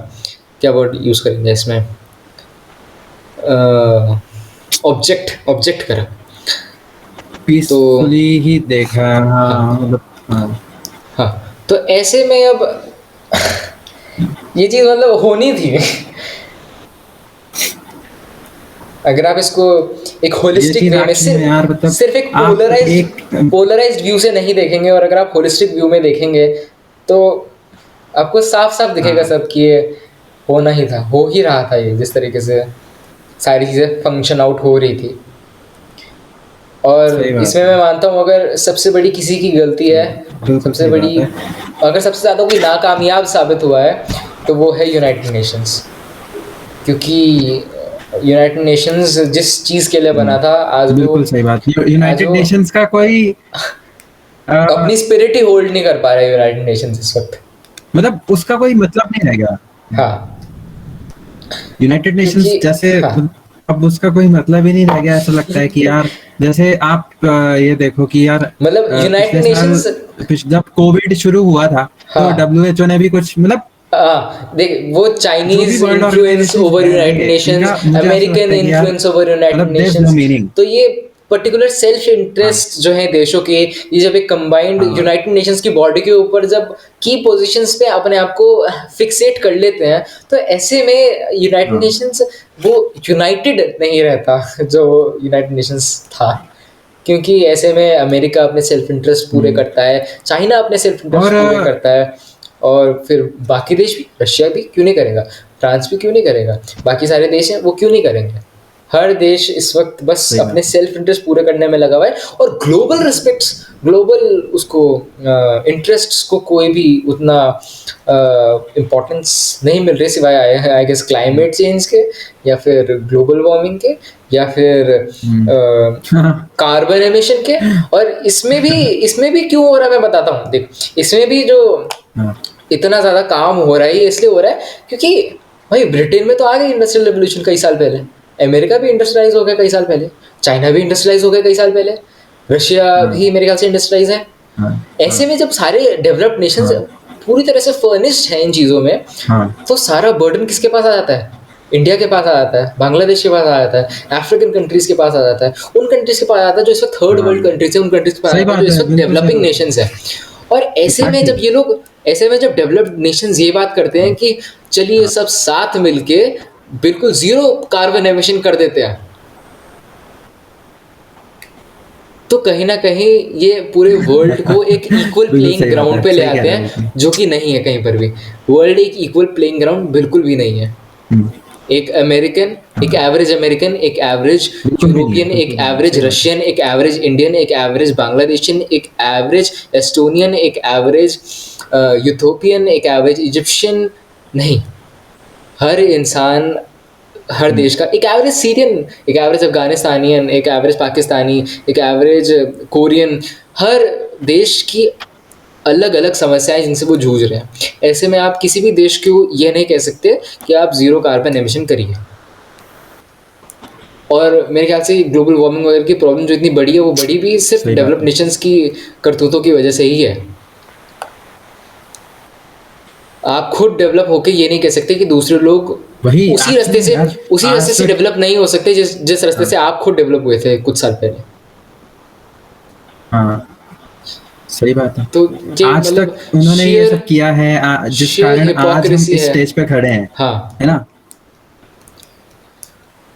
क्या वर्ड यूज़ करेंगे इसमें, ऑब्जेक्ट करा। तो पीसफुली ही देखा। हाँ, हाँ, मतलब हाँ। हाँ, तो ऐसे में अब ये चीज़ मतलब होनी थी। अगर आप इसको एक ये होलिस्टिक चीज वे में एक्चुअली में यार मतलब सिर्फ एक आप एक पोलराइज्ड व्यू से नहीं देखेंगे, और अगर आप होलिस्टिक व्यू में देखेंगे तो आपको साफ साफ दिखेगा हाँ, सब कि ये होना ही था, हो ही रहा था, ये जिस तरीके से सारी चीज़ें फंक्शन आउट हो रही थी। सही और बात इसमें है। मैं मानता हूँ अगर सबसे बड़ी किसी की गलती है, बिल्कुल सबसे सही बात बड़ी, है। अगर सबसे ज़्यादा कोई नाकामयाब साबित हुआ है तो वो है यूनाइटेड नेशंस। क्योंकि यूनाइटेड नेशंस जिस चीज़ के लिए बना था, बिल्कुल सही बात। आज यूनाइटेड वो नेशंस का कोई अ, अपनी स्पिरिट ही होल्ड नहीं कर पा रहा है यूनाइटेड नेशंस इस वक्त। मतलब उसका कोई मतलब नहीं रह गया। हाँ, यूनाइटेड क्योंकि नेशंस जैसे हाँ, अब उसका कोई मतलब ही नहीं रह गया। ऐसा लगता है कि यार जैसे आप ये देखो कि यार मतलब यूनाइटेड पिछले साल नेशंस, जब कोविड शुरू हुआ था तो हाँ, डब्ल्यूएचओ ने भी कुछ मतलब देख, वो जो भी Chinese world influence organizations over हैं यूनाइटेड ये नेशंस, इनका मुझे ऐसा अमेरिकन लगता है कि यार इन्फ्लुएंस ओवर यूनाइटेड मतलब there is no nations, meaning. तो ये पर्टिकुलर सेल्फ हाँ, इंटरेस्ट जो है देशों के, ये जब एक कंबाइंड हाँ, यूनाइटेड नेशंस की बॉडी के ऊपर जब की पोजीशंस पे अपने आप को फिक्सेट कर लेते हैं, तो ऐसे में यूनाइटेड हाँ, नेशंस वो यूनाइटेड नहीं रहता जो यूनाइटेड नेशंस था। क्योंकि ऐसे में अमेरिका अपने सेल्फ इंटरेस्ट पूरे हम्म। करता है, चाइना अपने सेल्फ और इंटरेस्ट पूरे करता है, और फिर बाकी देश भी, रशिया भी क्यों नहीं करेगा, फ्रांस भी क्यों नहीं करेगा, बाकी सारे देश हैं वो क्यों नहीं करेंगे। हर देश इस वक्त बस सही अपने बात है। सेल्फ इंटरेस्ट पूरे करने में लगा हुआ है, और ग्लोबल रिस्पेक्ट्स, ग्लोबल उसको इंटरेस्ट्स को कोई भी उतना इम्पोर्टेंस नहीं मिल रही, सिवाय आई गेस क्लाइमेट चेंज के, या फिर ग्लोबल वार्मिंग के, या फिर हाँ, कार्बन एमिशन के। और इसमें भी क्यों हो रहा है मैं बताता हूँ, देख, इसमें भी जो हाँ, इतना ज़्यादा काम हो रहा है ये इसलिए हो रहा है क्योंकि भाई ब्रिटेन में तो आ गई इंडस्ट्रियल रेवोल्यूशन कई साल पहले, अमेरिका भी इंडस्ट्रियलाइज हो गया कई साल पहले, चाइना भी इंडस्ट्रियलाइज हो गया कई साल पहले, रशिया हाँ, भी मेरे ख्याल से इंडस्ट्रियलाइज है। हाँ, ऐसे में जब सारे डेवलप्ड नेशंस हाँ, पूरी तरह से फर्निश्ड हैं इन चीज़ों में, हाँ, तो सारा बर्डन किसके पास आ जाता है? इंडिया के पास आ जाता है, बांग्लादेश के पास आ जाता है, अफ्रीकन कंट्रीज के पास आ जाता है, उन कंट्रीज के पास आ जाता है जो इस वक्त थर्ड हाँ। वर्ल्ड कंट्रीज है, उन कंट्रीज के पास आ सही जाता है जो बात इस है, वक्त बिल्कुल सही डेवलपिंग बात है। नेशंस है। और एग्जैक्टली। ऐसे में जब डेवलप्ड नेशंस ये बात करते हैं हाँ, कि चलिए हाँ, सब साथ मिलके बिल्कुल जीरो कार्बन एमिशन कर देते हैं, तो कहीं ना कहीं ये पूरे वर्ल्ड को एक इक्वल बिल्कुल प्लेइंग सही बात ग्राउंड है, पे ले सही कह आते रहे हो हैं, बिल्कुल। जो कि नहीं है कहीं पर भी। वर्ल्ड एक इक्वल प्लेइंग ग्राउंड बिल्कुल भी नहीं है। हम्म, एक अमेरिकन, एक हाँ, एवरेज अमेरिकन, एक एवरेज बिल्कुल भी नहीं है, यूरोपियन, एक बिल्कुल भी नहीं है, एवरेज सही बात है। रशियन, एक एवरेज इंडियन, एक एवरेज बांग्लादेशियन, एक एवरेज एस्टोनियन, एक एवरेज यूथोपियन, एक एवरेज इजिप्शियन नहीं। हर इंसान, हर हम्म, देश का एक एवरेज सीरियन, एक एवरेज अफगानिस्तानियन, एक एवरेज पाकिस्तानी, एक एवरेज कोरियन, हर देश की अलग अलग समस्याएं जिनसे वो जूझ रहे हैं। ऐसे में आप किसी भी देश को ये नहीं कह सकते कि आप जीरो कार्बन एमिशन करिए। और मेरे ख्याल से ग्लोबल वार्मिंग वगैरह की प्रॉब्लम जो इतनी बड़ी है, वो बड़ी भी सिर्फ सही बात डेवलप्ड है। नेशंस की करतूतों की वजह से ही है। आप खुद डेवलप होके ये नहीं कह सकते कि दूसरे लोग वही एक्चुअली में यार उसी रास्ते आज से तक। डेवलप नहीं हो सकते जिस जिस रास्ते हाँ, से आप खुद डेवलप हुए थे कुछ साल पहले। हाँ, सही बात है। तो ये आज मतलब तक उन्होंने ये शेयर सब किया है जिस शेयर कारण आज हम हिपोक्रेसी इस है। स्टेज पे खड़े हैं, हाँ, है ना?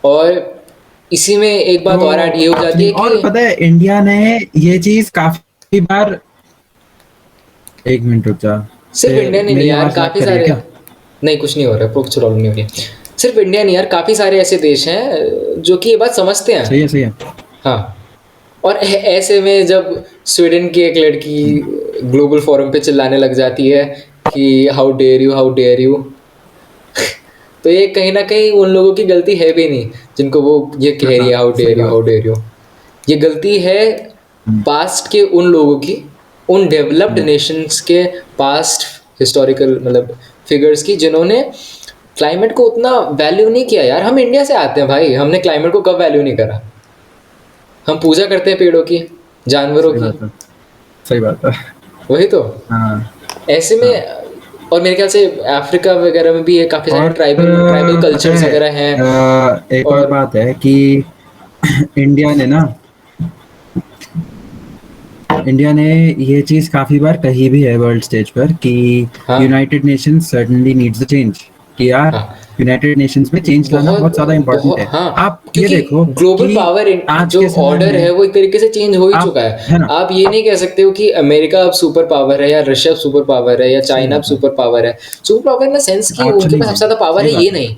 और इसी में एक बात और ऐड तो ये हो जाती एक्चुअली है और कि पता है इंडिया ने ये चीज काफी बार। एक मिनट रुक जा। सिर्फ इंडिया नहीं मेरी यार, आवाज लैग काफ़ी कर रही है सारे, क्या? नहीं कुछ नहीं हो रहा है, कुछ प्रॉब्लम नहीं हो रही है। सिर्फ इंडिया नहीं यार, काफ़ी सारे ऐसे देश हैं जो कि ये बात समझते हैं। सही है, सही है। हाँ, और ऐसे में जब स्वीडन की एक लड़की ग्लोबल फोरम पे चिल्लाने लग जाती है कि how dare you, how dare you, तो ये कहीं ना कहीं उन लोगों की गलती है भी नहीं जिनको वो ये कह रही हाँ, है हाउ सही डेयर यू, बात हाउ है। Dare you. ये गलती है हम्म, पास्ट के उन लोगों की, उन डेवलप्ड हम्म, नेशंस के पास्ट हिस्टोरिकल मतलब फिगर्स की, जिन्होंने क्लाइमेट को उतना वैल्यू नहीं किया यार। हम इंडिया से आते हैं भाई, हमने क्लाइमेट को कब वैल्यू नहीं करा? हम पूजा करते हैं पेड़ों की, जानवरों सही की, बात है, सही बात है। वही तो। हाँ, ऐसे हाँ। में, और मेरे ख्याल से अफ्रीका वगैरह में भी ये काफ़ी सारे और ट्राइबल पता कल्चर्स है वगैरह हैं। एक और और बात है कि इंडिया ने ना इंडिया ने ये चीज काफी बार कही भी है वर्ल्ड स्टेज पर कि हाँ United Nations certainly needs the change, कि यार हाँ, यूनाइटेड नेशंस में चेंज लाना बहुत बहुत ज्यादा इम्पोर्टेंट बहुत है। हाँ, आप ये क्योंकि देखो ग्लोबल कि पावर आज जो के समय ऑर्डर है में वो एक तरीके से चेंज हो ही आप, चुका है। है ना, आप ये नहीं कह सकते हो कि अमेरिका अब सुपर पावर है या रशिया अब सुपर पावर है या सही चाइना अब बात है, सुपर पावर है। Super power in the sense कि उनके एक्चुअली पास में सबसे ज्यादा पावर सही है, ये बात है। नहीं।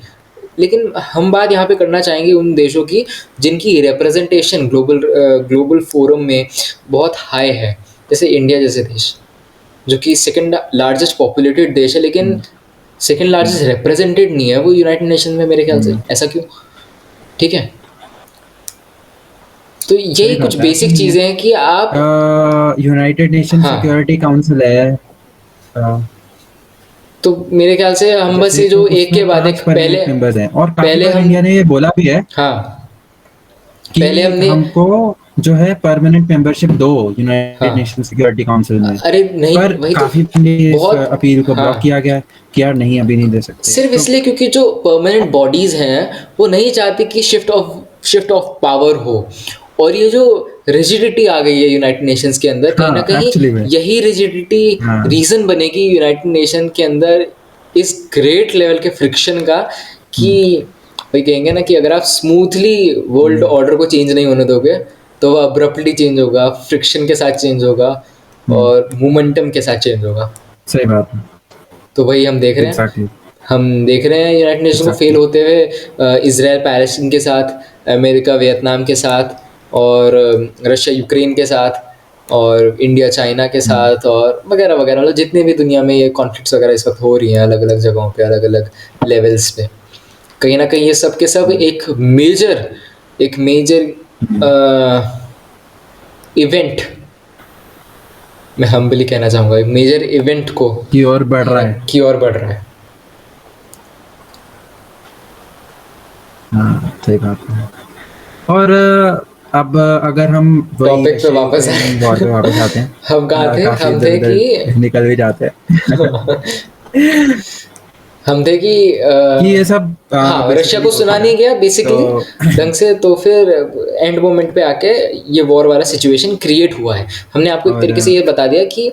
लेकिन हम बात यहाँ पे करना चाहेंगे उन देशों की जिनकी रिप्रेजेंटेशन ग्लोबल ग्लोबल फोरम में बहुत हाई है, जैसे इंडिया जैसे देश, जो कि सेकंड लार्जेस्ट पॉपुलेटेड देश है, लेकिन हम्म, सेकंड हम्म, लार्जेस्ट रिप्रेजेंटेड नहीं है वो यूनाइटेड नेशन में, मेरे ख्याल से। हम्म, ऐसा क्यों? ठीक है, तो सही यही कुछ बात है, ऐसा बेसिक नहीं है। चीजें हैं कि आप। यूनाइटेड नेशन हाँ, सिक्योरिटी काउंसिल है, अ, तो मेरे ख्याल से हम बस जैसे ये तो जो एक उसमें के बाद 5 एक पहले, परमानेंट मेंबर्स हैं, और काफी पहले बार हम, इंडिया ने ये बोला भी है हाँ, पहले कि हमने, हमको जो है परमानेंट मेंबरशिप दो यूनाइटेड हाँ, नेशन सिक्योरिटी काउंसिल में। अरे नहीं, पर वही तो, काफी बार इंडिया इस बहुत, अपील को ब्लॉक हाँ, किया गया है कि यार नहीं, अभी नहीं दे सकते सिर्फ तो। इसलिए क्योंकि जो परमानेंट बॉडीज हैं वो नहीं चाहती कि शिफ्ट ऑफ पावर हो। और ये जो रिजिडिटी आ गई है यूनाइटेड नेशंस के अंदर, कहीं ना हाँ, कहीं एक्चुअली में, यही रिजिडिटी हाँ, रीजन बनेगी यूनाइटेड नेशन के अंदर इस ग्रेट लेवल के फ्रिक्शन का, कि हम्म, वही कहेंगे ना कि अगर आप स्मूथली वर्ल्ड हम्म, ऑर्डर को चेंज नहीं होने दोगे तो वो अब्रप्टली चेंज होगा, फ्रिक्शन के साथ चेंज होगा हम्म, और मोमेंटम के साथ चेंज होगा। सही बात है, तो वही हम देख रहे हैं। एग्जैक्टली, हम देख रहे हैं यूनाइटेड नेशन को फेल एग्जैक्टली, होते हुए, इसराइल पैलेस्टीन के साथ, अमेरिका वियतनाम के साथ, और रशिया यूक्रेन के साथ, और इंडिया चाइना के साथ, और वगैरह वगैरह, मतलब जितने भी दुनिया में ये कॉन्फ्लिक्ट्स वगैरह इस वक्त हो रही हैं अलग अलग जगहों पे, अलग अलग लेवल्स पे, कहीं ना कहीं ये सब के सब एक मेजर इवेंट, मैं हम्बली कहना चाहूँगा, एक मेजर इवेंट को, की ओर बढ़ है रहा ना, है। की ओर बढ़ रहा है। हाँ, सही बात है। और अब अगर हम वही टॉपिक पे रशिया वापस यूक्रेन वॉर पे आए। वापस आते हैं, हम कहाँ थे? काफी हम इधर थे उधर कि निकल भी जाते हैं। हम थे कि कि ये सब हाँ, रशिया बेसिकली को होता सुना है नहीं गया बेसिकली तो। ढंग से, तो फिर एंड मोमेंट पे आके ये वॉर वाला सिचुएशन क्रिएट हुआ है। हमने आपको एक और तरीके से ये बता दिया कि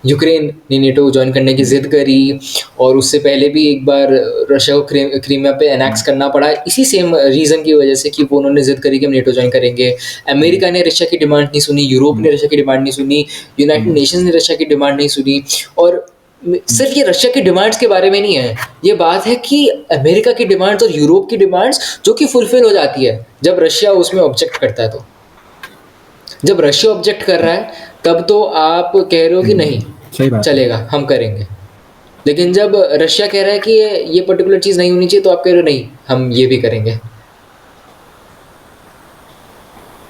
यूक्रेन ने नेटो ज्वाइन करने की जिद करी, और उससे पहले भी एक बार रशिया को क्रीमिया पे एनेक्स करना पड़ा इसी सेम रीज़न की वजह से, कि वो उन्होंने जिद करी कि हम नेटो ज्वाइन करेंगे। अमेरिका ने रशिया की डिमांड नहीं सुनी, यूरोप ने रशिया की डिमांड नहीं सुनी, यूनाइटेड नेशंस ने रशिया की डिमांड नहीं सुनी। और सिर्फ ये रशिया की डिमांड्स के बारे में नहीं है, ये बात है कि अमेरिका की डिमांड्स और यूरोप की डिमांड्स जो कि फुलफिल हो जाती है जब रशिया उसमें ऑब्जेक्ट करता है। तो जब रशिया ऑब्जेक्ट कर रहा है तब तो आप कह रहे हो कि नहीं, सही बात है। चलेगा, हम करेंगे। लेकिन जब रशिया कह रहा है कि ये पर्टिकुलर चीज़ नहीं होनी चाहिए, तो आप कह रहे हो नहीं, हम ये भी करेंगे।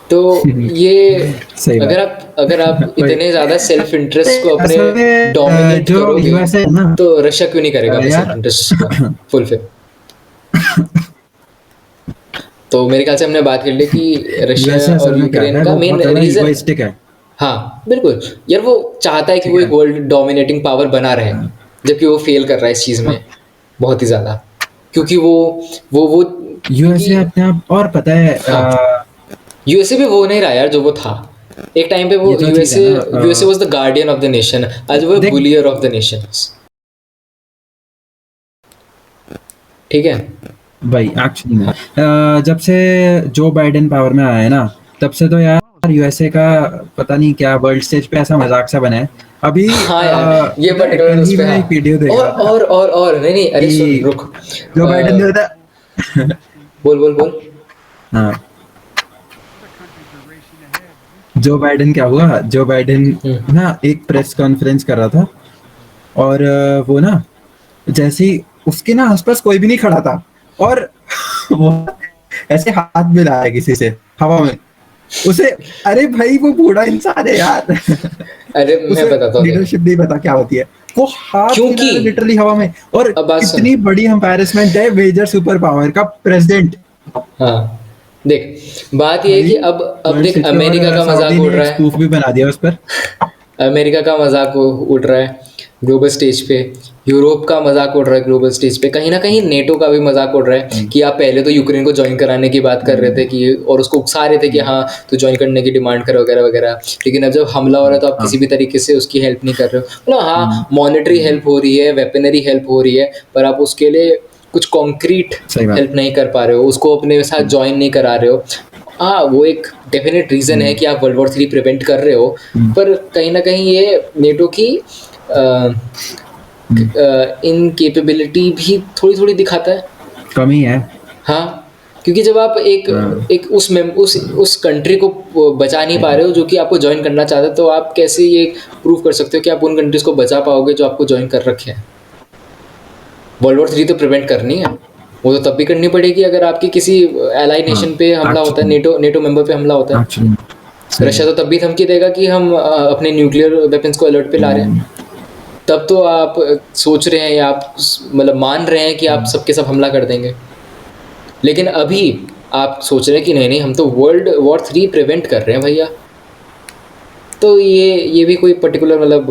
तो ये, सही बात। अगर आप वही इतने ज़्यादा सेल्फ इंटरेस्ट को अपने असल में डोमिनेट जो करोगे, यूएसए है ना, तो रशिया क्यों नहीं करेगा अपने सेल्फ यार इंटरेस्ट का फुलफिल? तो मेरे ख्याल से हमने बात कर ली कि यूएसए रशिया असल और में क्या यूक्रेन है, का वो मेन बहुत ज्यादा रीज़न, इगोइस्टिक है। हाँ बिल्कुल यार, वो चाहता है कि ठीक वो एक है, वर्ल्ड डोमिनेटिंग पावर बना रहे, हाँ, जबकि वो फेल कर रहा है इस चीज़ में अब बहुत ही ज़्यादा, क्योंकि वो क्योंकि, यूएसए अपने आप, और पता है हाँ, यूएसए भी वो नहीं रहा यार जो वो था। एक टाइम पे ये वो तो चीज है यूएसए ना, USA was the guardian of the nation, आज वो देख, बुलियर ऑफ द नेशंस। ठीक है। भाई एक्चुअली में हाँ जब से जो बाइडेन पावर में आया है ना, तब से तो यार यूएसए का पता नहीं क्या वर्ल्ड स्टेज पे ऐसा मजाक सा बना है। अभी हाँ यार, ये पता है, पर्टिकुलर कल उस ही पे, मैं हाँ। एक वीडियो देख और रहा था और नहीं नहीं, अरे सुन, कि रुक, जो बाइडेन जो था। बोल बोल बोल। हाँ, जो बाइडेन क्या हुआ, जो बाइडेन हम्म, ना एक प्रेस कॉन्फ्रेंस कर रहा था, और वो ना जैसे ही उसके ना आसपास कोई भी नहीं खड़ा था, और वो ऐसे हाथ मिलाया किसी से हवा में उसे। अरे भाई, वो बूढ़ा इंसान है यार। अरे मैं उसे बताता हूँ देख, लीडरशिप नहीं पता क्या होती है। वो हाथ मिला क्योंकि, रहा लिटरली हवा में, और अब बात सुन, कितनी बड़ी एम्बैरेसमेंट है मेजर सुपर पावर का प्रेसिडेंट। हाँ देख, बात ये है भाई कि अब वर्ल्ड देख, स्टेज पे, और अमेरिका का सऊदी मजाक उड़ ने रहा एक है, स्पूफ भी बना दिया उस पर। अमेरिका का मजाक उड़ रहा है, ग्लोबल स्टेज पे, यूरोप का मजाक उड़ रहा है ग्लोबल स्टेज पे, कहीं ना कहीं नेटो का भी मजाक उड़ रहा है कि आप पहले तो यूक्रेन को ज्वाइन कराने की बात कर रहे थे कि, और उसको उकसा रहे थे कि हाँ तो ज्वाइन करने की डिमांड कर वगैरह वगैरह, लेकिन अब जब हमला हो रहा है तो आप हाँ किसी भी तरीके से उसकी हेल्प नहीं कर रहे हो। मतलब हम्म, हाँ मॉनेटरी हेल्प हो रही है, वेपनरी हेल्प हो रही है, पर आप उसके लिए कुछ कॉन्क्रीट सही बात। हेल्प नहीं कर पा रहे हो, उसको अपने साथ ज्वाइन नहीं करा रहे हो। हाँ वो एक डेफिनेट रीज़न है कि आप वर्ल्ड वॉर 3 प्रिवेंट कर रहे हो, पर कहीं ना कहीं ये नेटो की इनकेपेबिलिटी भी थोड़ी थोड़ी दिखाता है। कमी है। हाँ, क्योंकि जब आप एक हाँ, एक उस कंट्री को बचा नहीं पा रहे हो जो कि आपको ज्वाइन करना चाहता है, तो आप कैसे ये प्रूव कर सकते हो कि आप उन कंट्रीज को बचा पाओगे जो आपको ज्वाइन कर रखे हैं? वर्ल्ड वॉर 3 तो प्रिवेंट करनी है, वो तो तब भी करनी पड़ेगी अगर आपकी किसी एलाई हाँ, नेशन पे हमला होता है, एक्चुअली नेटो नेटो मेंबर पे हमला होता है। एक्चुअली सही रशिया है। तो तब भी धमकी देगा कि हम अपने न्यूक्लियर वेपन्स को अलर्ट पे ला रहे हैं। तब तो आप सोच रहे हैं या आप मतलब मान रहे हैं कि आप सबके सब हमला कर देंगे, लेकिन अभी आप सोच रहे हैं कि नहीं नहीं हम तो वर्ल्ड वॉर 3 प्रिवेंट कर रहे हैं भैया। तो ये भी कोई पर्टिकुलर मतलब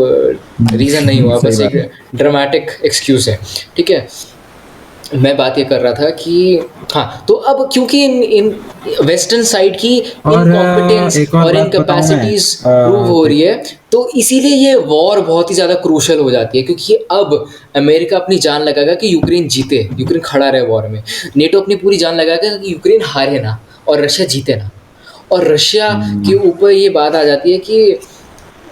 रीज़न नहीं हुआ, सही बस एक बात है। ड्रामेटिक एक्सक्यूज़ है। ठीक है, मैं बात ये कर रहा था कि हाँ तो अब क्योंकि इन इन वेस्टर्न साइड की और इनकॉम्पिटेंस एक और और बात बताऊं मैं, इनकैपेसिटीज प्रूव हो रही है, तो इसीलिए ये वॉर बहुत ही ज़्यादा क्रूशल हो जाती है, क्योंकि अब अमेरिका अपनी जान लगाएगा कि यूक्रेन जीते, यूक्रेन खड़ा रहे वॉर में। नेटो अपनी पूरी जान लगाएगा कि यूक्रेन हारे ना और रशिया जीते ना। और रशिया के ऊपर ये बात आ जाती है कि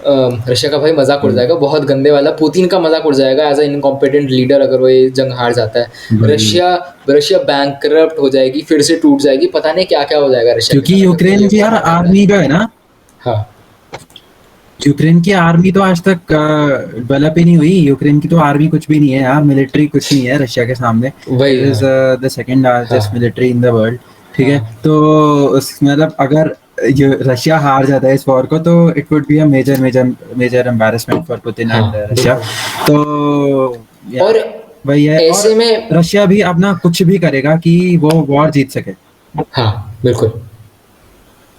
रशिया का भाई मजाक उड़ जाएगा, बहुत गंदे वाला पुतिन का मजाक उड़ जाएगा एज अ इनकॉम्पिटेंट लीडर अगर वो ये जंग हार जाता है। वही, रशिया रशिया बैंकरप्ट हो जाएगी, फिर से टूट जाएगी, पता नहीं क्या क्या हो जाएगा रशिया के क्योंकि साथ अगर वो ये यूक्रेन की वॉर यार हार जाता है। आर्मी जो है ना, हाँ यूक्रेन की आर्मी तो आज तक डेवलप ही नहीं हुई। यूक्रेन की तो आर्मी कुछ भी नहीं है यार, मिलिट्री कुछ नहीं है रशिया के सामने। इट वही। इज हाँ द सेकंड लार्जेस्ट हाँ मिलिट्री इन द वर्ल्ड। ठीक है, हाँ तो उस मतलब अगर ये रशिया हार जाता है इस वॉर को, तो it would be a major major major embarrassment for Putin and हाँ रशिया। बिल्कुल। तो और यार वही है। और ऐसे में रशिया भी अपना कुछ भी करेगा कि वो वॉर जीत सके। हाँ बिल्कुल,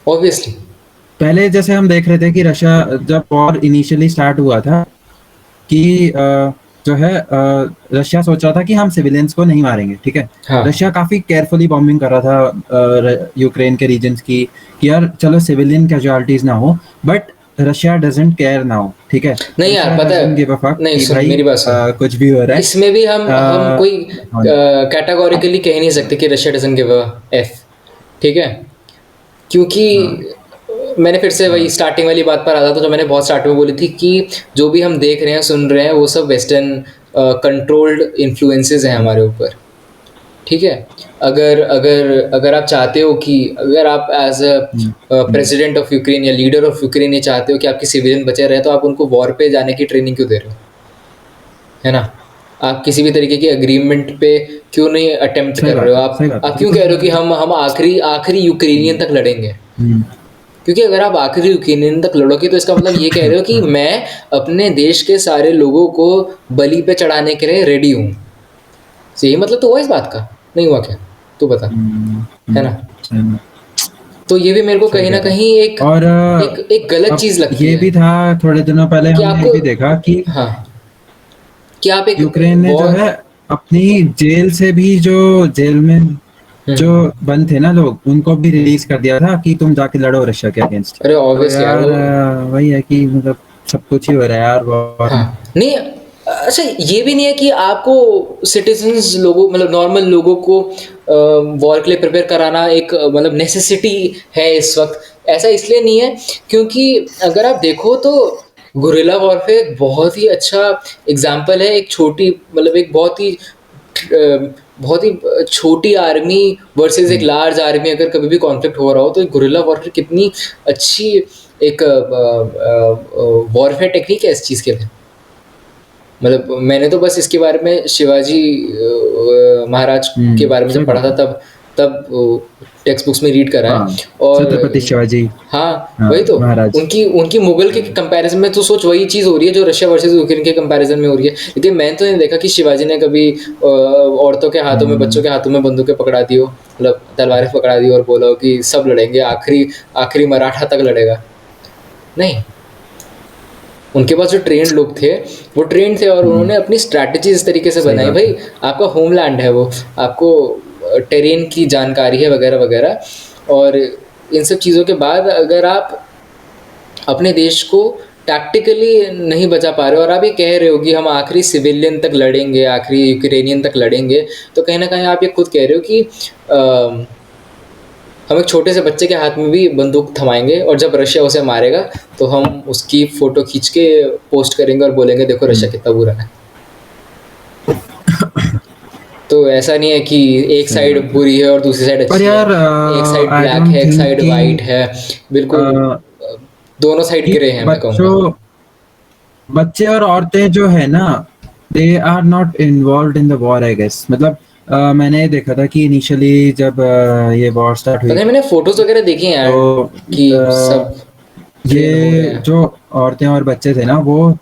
ऑब्वियसली। पहले जैसे हम देख रहे थे कि रशिया जब वॉर इनिशियली स्टार्ट हुआ था कि जो है रशिया सोच रहा था कि हम सिविलियंस को नहीं मारेंगे। ठीक है, हाँ रशिया काफी केयरफुली बॉम्बिंग कर रहा था यूक्रेन के रीजन्स की, कि यार चलो सिविलियन कैजुअलिटीज ना हो, but Russia doesn't care now. ठीक है, नहीं यार रशिया पता डजंट गिव अ है, फक नहीं कि सुन भाई मेरी बात सुन, कुछ भी हो रहा है। इसमें भी हम कोई हाँ, कैटेगोरिकली कह नहीं सकते कि Russia doesn't give a F. ठीक है, क्योंकि हाँ, मैंने फिर से वही हाँ, स्टार्टिंग वाली बात पर आता था जो मैंने बहुत स्टार्टिंग में बोली थी कि जो भी हम देख रहे हैं सुन रहे हैं वो सब वेस्टर्न कंट्रोल्ड इन्फ्लुएंसेस हैं हमारे ऊपर। ठीक है, अगर अगर अगर आप चाहते हो कि अगर आप as a hmm, hmm, president of Ukraine या लीडर ऑफ यूक्रेन ये चाहते हो कि आपके सिविलियन बचे रहे, तो आप उनको वॉर पे जाने की ट्रेनिंग क्यों दे रहे हो? है ना? आप किसी भी तरीके की एग्रीमेंट पे क्यों नहीं अटेम्प्ट सही कर रहे बात हो? है, सही आप बात है, आप क्यों बिल्कुल कह सही रहे हो बात कि है। हम आखिरी आखिरी यूक्रेनियन तक लड़ेंगे? हम्म, क्योंकि अगर आप आखिरी यूक्रेनियन तक लड़ोगे तो इसका मतलब ये कह रहे हो कि मैं अपने देश के सारे लोगों को बलि पे चढ़ाने के लिए रेडी हूँ। यही मतलब तो हुआ इस बात का, नहीं हुआ क्या? तू बता। है ना? सही बात, तो ये भी मेरे को सही कहीं कह ना रहे कहीं एक हो। और एक एक गलत अब चीज़ लगती ये है भी था, थोड़े दिनों पहले कि हमने ये आपको, भी देखा कि हाँ, कि आप एक यूक्रेन ने जो वॉर। है अपनी जेल से भी, जो जेल में जो हम्म, बंद थे ना लोग, उनको भी रिलीज कर दिया था कि तुम जाके लड़ो रशिया के अगेंस्ट। अरे तो ऑब्वियसली यार यार वो, वही है कि मतलब सब कुछ ही हो रहा है यार वॉर में। हाँ नहीं, अच्छा ये भी नहीं है कि आपको सिटीजन्स लोगों मतलब नॉर्मल लोगों को वॉर के लिए प्रिपेयर कराना एक मतलब नेसेसिटी है इस वक्त। ऐसा इसलिए नहीं है क्योंकि अगर आप देखो तो गुरिल्ला वॉरफेयर एक बहुत ही अच्छा एग्जाम्पल है। एक छोटी मतलब एक बहुत ही छोटी आर्मी वर्सेस एक हम्म, लार्ज आर्मी अगर कभी भी कॉन्फ्लिक्ट हो रहा हो, तो गुरिल्ला वॉरफेयर कितनी अच्छी एक वॉरफेयर टेक्निक है इस चीज़ के लिए। मतलब मैंने तो बस इसके बारे में शिवाजी महाराज के बारे में सही जब पढ़ा बात था है। तब टेक्स्ट बुक्स में रीड करा है। हाँ, और छत्रपति शिवाजी, हाँ हाँ, वही तो, महाराज। उनकी उनकी मुगल के कंपैरिजन में तो सोच वही चीज़ हो रही है जो रशिया वर्सेस यूक्रेन के कंपैरिजन में हो रही है। लेकिन मैंने तो नहीं देखा कि शिवाजी ने कभी औरतों के हाथों में बच्चों हम्म, के हाथों में बंदूकें पकड़ा दी हो, मतलब तलवारें पकड़ा दी हो और बोला हो कि सब लड़ेंगे, आखिरी आखिरी मराठा तक लड़ेगा। नहीं। उनके पास जो ट्रेंड लोग थे वो ट्रेंड थे, और उन्होंने अपनी स्ट्रैटेजी इस तरीके से सही बनाई, बात भाई है। आपका होमलैंड है वो, आपको टेरेन की जानकारी है वगैरह वगैरह, और इन सब चीज़ों के बाद अगर आप अपने देश को टैक्टिकली नहीं बचा पा रहे हो और आप ये कह रहे हो कि हम आखिरी सिविलियन तक लड़ेंगे, आखिरी यूक्रेनियन तक लड़ेंगे, तो कहीं ना कहीं आप ये खुद कह रहे हो कि हम एक छोटे से बच्चे के हाथ में भी बंदूक थमाएंगे, और जब रशिया उसे मारेगा तो हम उसकी फ़ोटो खींच के पोस्ट करेंगे और बोलेंगे देखो रशिया कितना बुरा है। तो ऐसा नहीं है कि एक सही साइड बात है। बुरी है और दूसरी साइड पर अच्छी है, यार एक साइड आई ब्लैक डोंट है, एक थिंक साइड कि वाइट है, बिल्कुल दोनों साइड कि ग्रे हैं मैं कहूँगा। बच्चे और औरतें जो है ना, they are not involve in the war I guess. मतलब मैंने देखा था कि इनिशियली जब ये वॉर स्टार्ट हुई पता है, मैंने फोटोज वगैरह देखे हैं यार तो कि सब ट्रेन हो रहे ये हैं। जो औरतें और बच्चे थे ना वो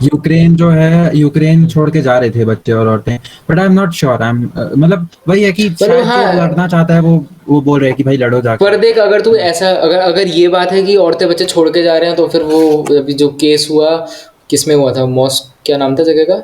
यूक्रेन जो है यूक्रेन छोड़ के जा रहे थे बच्चे और औरतें। But I am not sure. I am मतलब वही है कि मतलब शायद जो हाँ, लड़ना चाहता है वो बोल रहे हैं कि भाई लड़ो जाके। पर देख, अगर तू ऐसा, अगर अगर ये बात है कि औरतें बच्चे छोड़ के जा रहे हैं, तो फिर वो अभी जो केस हुआ, किस में हुआ था, क्या नाम था जगह का,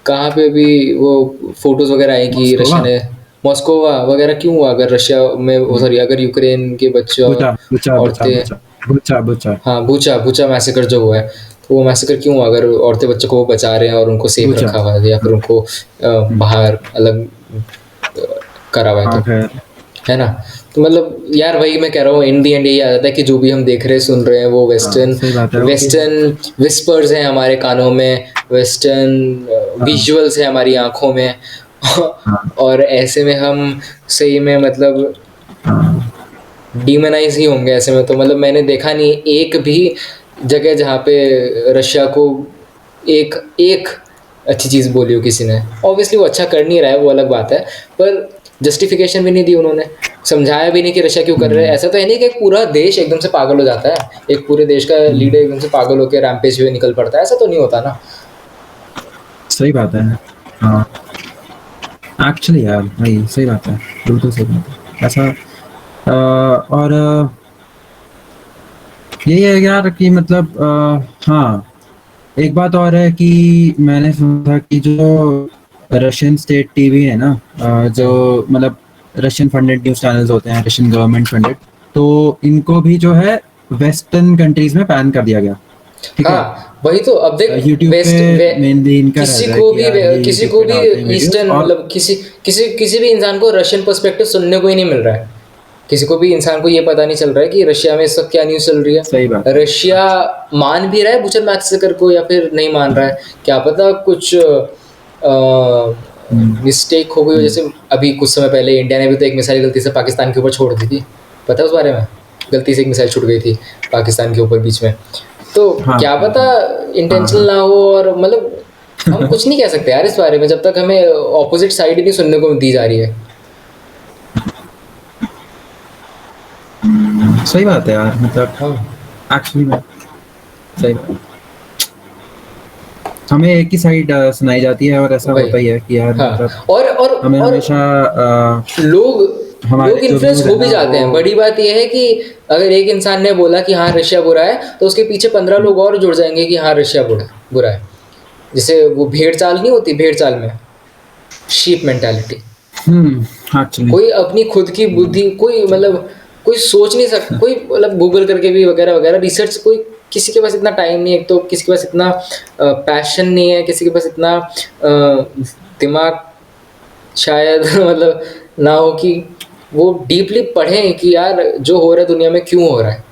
कहाँ पे भी वो फोटोज वगैरह आई कि मॉस्कोवा। रशिया ने, मॉस्कोवा वगैरह क्यों हुआ, अगर रशिया में, सॉरी, अगर यूक्रेन के बच्चे और बुचा बुचा बुचा औरतें, बुचा बुचा बुचा हाँ बुचा बुचा मैसेकर जो हुआ है, तो वो मैसेकर क्यों हुआ, अगर औरतें बच्चों को वो बचा रहे हैं और उनको सेफ बुचा। रखा हुआ है, या फिर उनको बाहर अलग करा हुआ है, हाँ तो खैर। है ना। तो मतलब यार वही मैं कह रहा हूँ, इन दी एंड यही आ जाता है कि जो भी हम देख रहे सुन रहे हैं वो हाँ वेस्टर्न सही बात है वो कि वेस्टर्न विस्पर्स हैं हमारे कानों में, वेस्टर्न हाँ विजुअल्स हैं हमारी आंखों में। हाँ और ऐसे में हम सही में मतलब हाँ डीमोनाइज ही होंगे ऐसे में, तो मतलब मैंने देखा नहीं एक भी जगह जहाँ पे रशिया को एक एक अच्छी चीज़ बोली हो किसी ने। ऑब्वियसली वो अच्छा कर नहीं रहा है, वो अलग बात है, पर जस्टिफिकेशन भी नहीं दी उन्होंने, समझाया भी नहीं कि रशिया क्यों कर रहे हैं। हम्म, ऐसा तो है नहीं कि एक पूरा देश एकदम से पागल हो जाता है, एक पूरे देश का लीडर हम्म, एकदम से पागल होकर रैम्पेज पे निकल पड़ता है, ऐसा तो नहीं होता ना। सही बात है। हाँ एक्चुअली यार वही सही बात है। बिल्कुल सही बात है ऐसा। और यही है यार कि मतलब हाँ एक बात और है कि मैंने सुना था कि जो रशियन स्टेट टीवी है ना, जो हम्म। मतलब रशियन फंडेड न्यूज़ चैनल्स होते हैं, रशियन गवर्नमेंट फंडेड, तो इनको भी जो है वेस्टर्न कंट्रीज में बैन कर दिया गया। ठीक है। हाँ वही तो, अब देख, यूट्यूब पे वेस्ट वे, मेनली इनका रहता है कि यार ये किसी यूट्यूब को पे भी डालते हैं वीडियोस ईस्टर्न, और मतलब किसी भी इंसान को रशियन पर्सपेक्टिव सुनने को ही नहीं मिल रहा है। किसी को भी इंसान को ये पता नहीं चल रहा है कि रशिया में इस वक्त क्या न्यूज़ चल रही है। सही बात है। रशिया मान भी रहा है बुचर मैसेकर को या फिर नहीं मान रहा है, क्या पता कुछ हम्म, मिस्टेक हो गई हो, हम्म, जैसे अभी कुछ समय पहले इंडिया ने भी तो एक मिसाइल गलती से पाकिस्तान के ऊपर छोड़ दी थी, पता है उस बारे में? गलती से एक मिसाइल छूट गई थी पाकिस्तान के ऊपर बीच में, तो हाँ क्या हाँ पता हाँ इंटेंशनल हाँ ना हो, और मतलब हम कुछ नहीं कह सकते यार इस बारे में जब तक हमें ऑपोजिट साइड नहीं सुनने को दी जा रही है। सही बात है यार। मतलब हाँ एक्चुअली में सही बात है। हमें एक ही साइड सुनाई जाती है और ऐसा वही, होता ही है कि यार हाँ, मतलब हमें और हमेशा लोग हमारे जो इन्फ्लुएंस व्यूज हो है भी ना वो जाते हैं। बड़ी बात यह है कि अगर एक इंसान ने बोला कि हाँ रशिया बुरा है, तो उसके पीछे 15 लोग और जुड़ जाएंगे कि हाँ रशिया बुरा बुरा है। जैसे वो भेड़ चाल नहीं होती, भेड़ चाल में शीप मेंटालिटी, एक्चुअली कोई अपनी खुद की बुद्धि, कोई मतलब कोई सोच नहीं सकता, कोई मतलब गूगल करके भी वगैरह वगैरह रिसर्च, कोई किसी के पास इतना टाइम नहीं है, एक तो किसी के पास इतना पैशन नहीं है, किसी के पास इतना दिमाग शायद मतलब ना हो कि वो डीपली पढ़ें कि यार जो हो रहा है दुनिया में क्यों हो रहा है,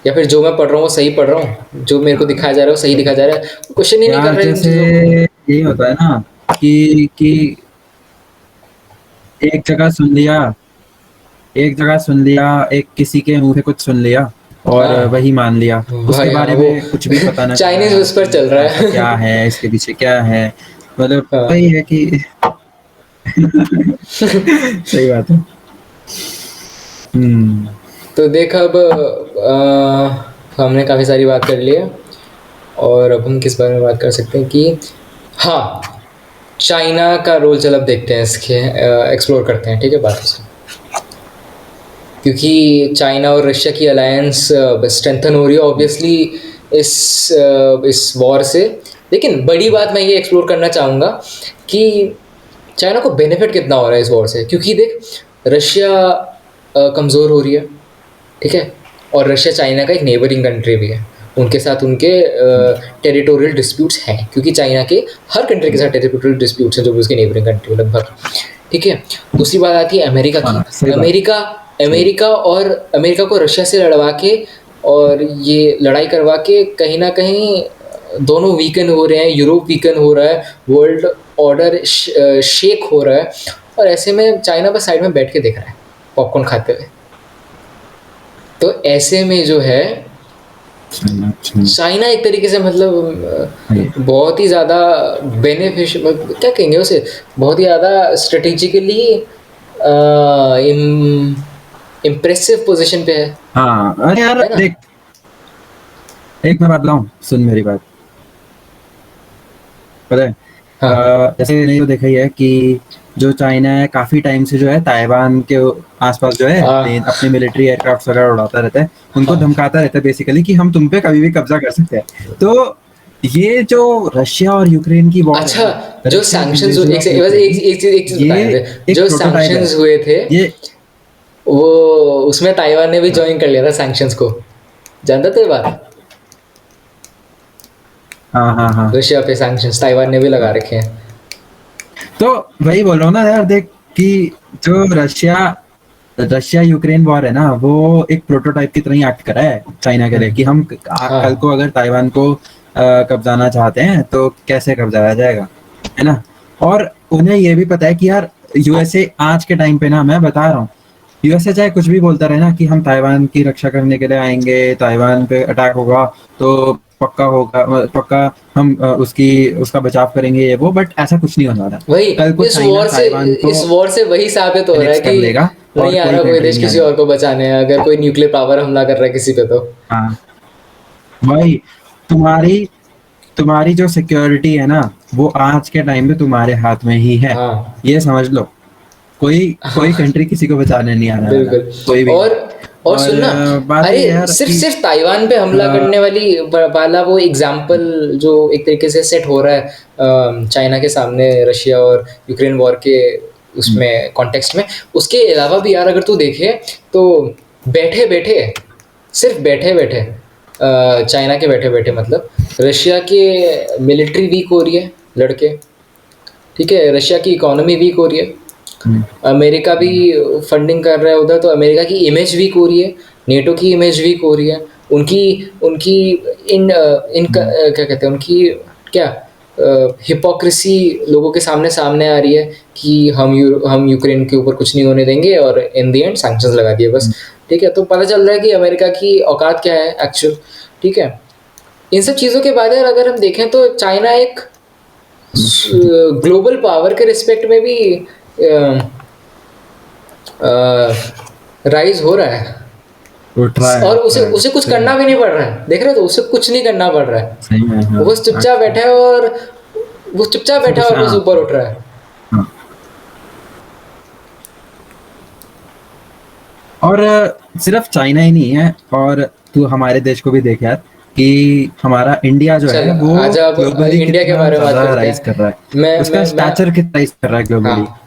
या फिर जो मैं पढ़ रहा हूँ वो सही पढ़ रहा हूँ, जो मेरे को दिखाया जा रहा है वो सही दिखाया जा रहा है, क्वेश्चन ही नहीं कर यार रहे इन जैसे चीज़ों को। यही होता है ना कि एक जगह सुन लिया एक जगह सुन लिया, एक किसी के मुंह से कुछ सुन लिया और हाँ वही मान लिया। उसके भाई, हाँ बारे वो में कुछ भी पता ना चला चाइनीज यार विस्पर कि चल रहा ऐसा है। क्या है, इसके पीछे क्या है। मतलब हाँ वही है कि सही बात है। हम्म। तो देख अब हमने काफ़ी सारी बात कर ली है, और अब हम किस बारे में बात कर सकते हैं कि हाँ, चाइना का रोल चल अब देखते हैं, इसके एक्सप्लोर करते हैं, ठीक है बात। क्योंकि चाइना और रशिया की अलायंस स्ट्रेंथन हो रही है ऑब्वियसली इस वॉर से। लेकिन बड़ी बात मैं ये एक्सप्लोर करना चाहूँगा कि चाइना को बेनिफिट कितना हो रहा है इस वॉर से, क्योंकि देख रशिया कमज़ोर हो रही है, ठीक है, और रशिया चाइना का एक नेबरिंग कंट्री भी है, उनके साथ उनके टेरिटोरियल डिस्प्यूट्स हैं, क्योंकि चाइना के हर कंट्री के साथ टेरिटोरियल डिस्प्यूट्स हैं जो भी उसके नेबरिंग कंट्री लगभग, ठीक है। दूसरी बात आती है अमेरिका की। हाँ, सही बात। अमेरिका अमेरिका और अमेरिका को रशिया से लड़वा के और ये लड़ाई करवा के कहीं ना कहीं दोनों वीकन हो रहे हैं, यूरोप वीकन हो रहा है, वर्ल्ड ऑर्डर शेक हो रहा है, और ऐसे में चाइना बस साइड में बैठ के देख रहा है पॉपकॉर्न खाते हुए। तो ऐसे में जो है चाइना एक तरीके से मतलब बहुत ही ज़्यादा बेनिफिशियल, क्या कहेंगे उसे, बहुत ही ज़्यादा स्ट्रेटेजिकली इम्प्रेसिव पोजीशन पे है। हाँ, अरे यार है ना? देख, एक मैं बात बताऊँ, सुन मेरी बात। पता है, हाँ जैसे नहीं तो देखा ही है कि जो चाइना है काफी टाइम से जो है ताइवान के आसपास जो है अपने मिलिट्री एयरक्राफ्ट वगैरह उड़ाता रहता है, उनको हाँ। धमकाता रहता है बेसिकली कि हम तुम पे कभी भी कब्जा कर सकते हैं। तो ये जो रशिया और यूक्रेन की वॉर अच्छा, है, जो रशिया सैंक्शंस invasion एक of से बस Ukraine, एक चीज बताने ये थे, एक जो प्रोटोटाइप है। सैंक्शंस हुए थे ये वो उसमें ताइवान ने भी ज्वाइन कर लिया था सैंक्शंस को, जानता था ये बात? हाँ हाँ हाँ, रशिया पे सैंक्शंस ताइवान ने भी लगा रखे हैं। तो वही बोल रहा हूँ ना यार, देख कि जो रशिया रशिया यूक्रेन वॉर है ना, वो एक प्रोटोटाइप की तरह ही एक्ट करा है चाइना के लिए कि हम हाँ कल को अगर ताइवान को कब्जाना चाहते हैं तो कैसे कब्जाया जाएगा, है ना। और उन्हें ये भी पता है कि यार यूएसए आज के टाइम पे ना, मैं बता रहा हूँ, यूएसए चाहे कुछ भी बोलता रहे ना कि हम ताइवान की रक्षा करने के लिए आएंगे, ताइवान पे अटैक होगा तो पक्का होगा, पक्का हम उसका बचाव करेंगे ये वो, बट ऐसा कुछ नहीं होने वाला। वही कल को चाइना ताइवान को इस वॉर से वही साबित हो रहा है एनेक्स कर कि लेगा और नहीं आ कोई रहा कोई कंट्री देश नहीं किसी आएगी। और को बचाने, अगर कोई न्यूक्लियर पावर हमला कर रहा है किसी पे तो। हाँ, वही तुम्हारी तुम्हारी जो सिक्योरिटी है ना, वो आज के टाइम पे तुम्हारे हाथ में ही है, हाँ ये समझ लो। कोई कोई हाँ कंट्री किसी को बचाने नहीं आने वाला, बिल्कुल। कोई भी नहीं। और और सुनना, बात ये है अरे यार सिर्फ कि सिर्फ ताइवान पे हमला करने वाला वो एग्जाम्पल जो एक तरीके से सेट हो रहा है चाइना के सामने रशिया और यूक्रेन वॉर के उसमें कॉन्टेक्स्ट में, उसके अलावा भी यार अगर तू देखे तो बैठे बैठे, सिर्फ बैठे बैठे चाइना के बैठे बैठे मतलब रशिया के मिलिट्री वीक हो रही है लड़के, ठीक है, रशिया की इकोनॉमी वीक हो रही है, अमेरिका भी फंडिंग कर रहा है उधर, तो अमेरिका की इमेज वीक हो रही है, नेटो की इमेज वीक हो रही है, उनकी उनकी क्या कहते हैं उनकी क्या हिपोक्रेसी लोगों के सामने सामने आ रही है कि हम यूक्रेन के ऊपर कुछ नहीं होने देंगे, और इन दी एंड सैंक्शंस लगा दिए बस, ठीक है। तो पता चल रहा है कि अमेरिका की औकात क्या है एक्चुअल, ठीक है। इन सब चीज़ों के बाद यार अगर हम देखें तो चाइना एक ग्लोबल पावर के रिस्पेक्ट में भी राइज हो रहा है, उठ रहा है, और उसे कुछ करना भी नहीं पड़ रहा है, देख रहे हो, तो उसे कुछ नहीं करना पड़ रहा है, सही में। हाँ, वो बस चुपचाप बैठा है और वो चुपचाप बैठा है और बस ऊपर उठ रहा है। हाँ। और सिर्फ चाइना ही नहीं है, और तू हमारे देश को भी देख यार कि हमारा इंडिया जो चल है वो आज अब ग्लोबली इंडिया के कितना बारे में बात ज्यादा करते राइज कर रहा हैं। है, उसका स्टैचर कितना राइज कर रहा है ग्लोबली। हाँ,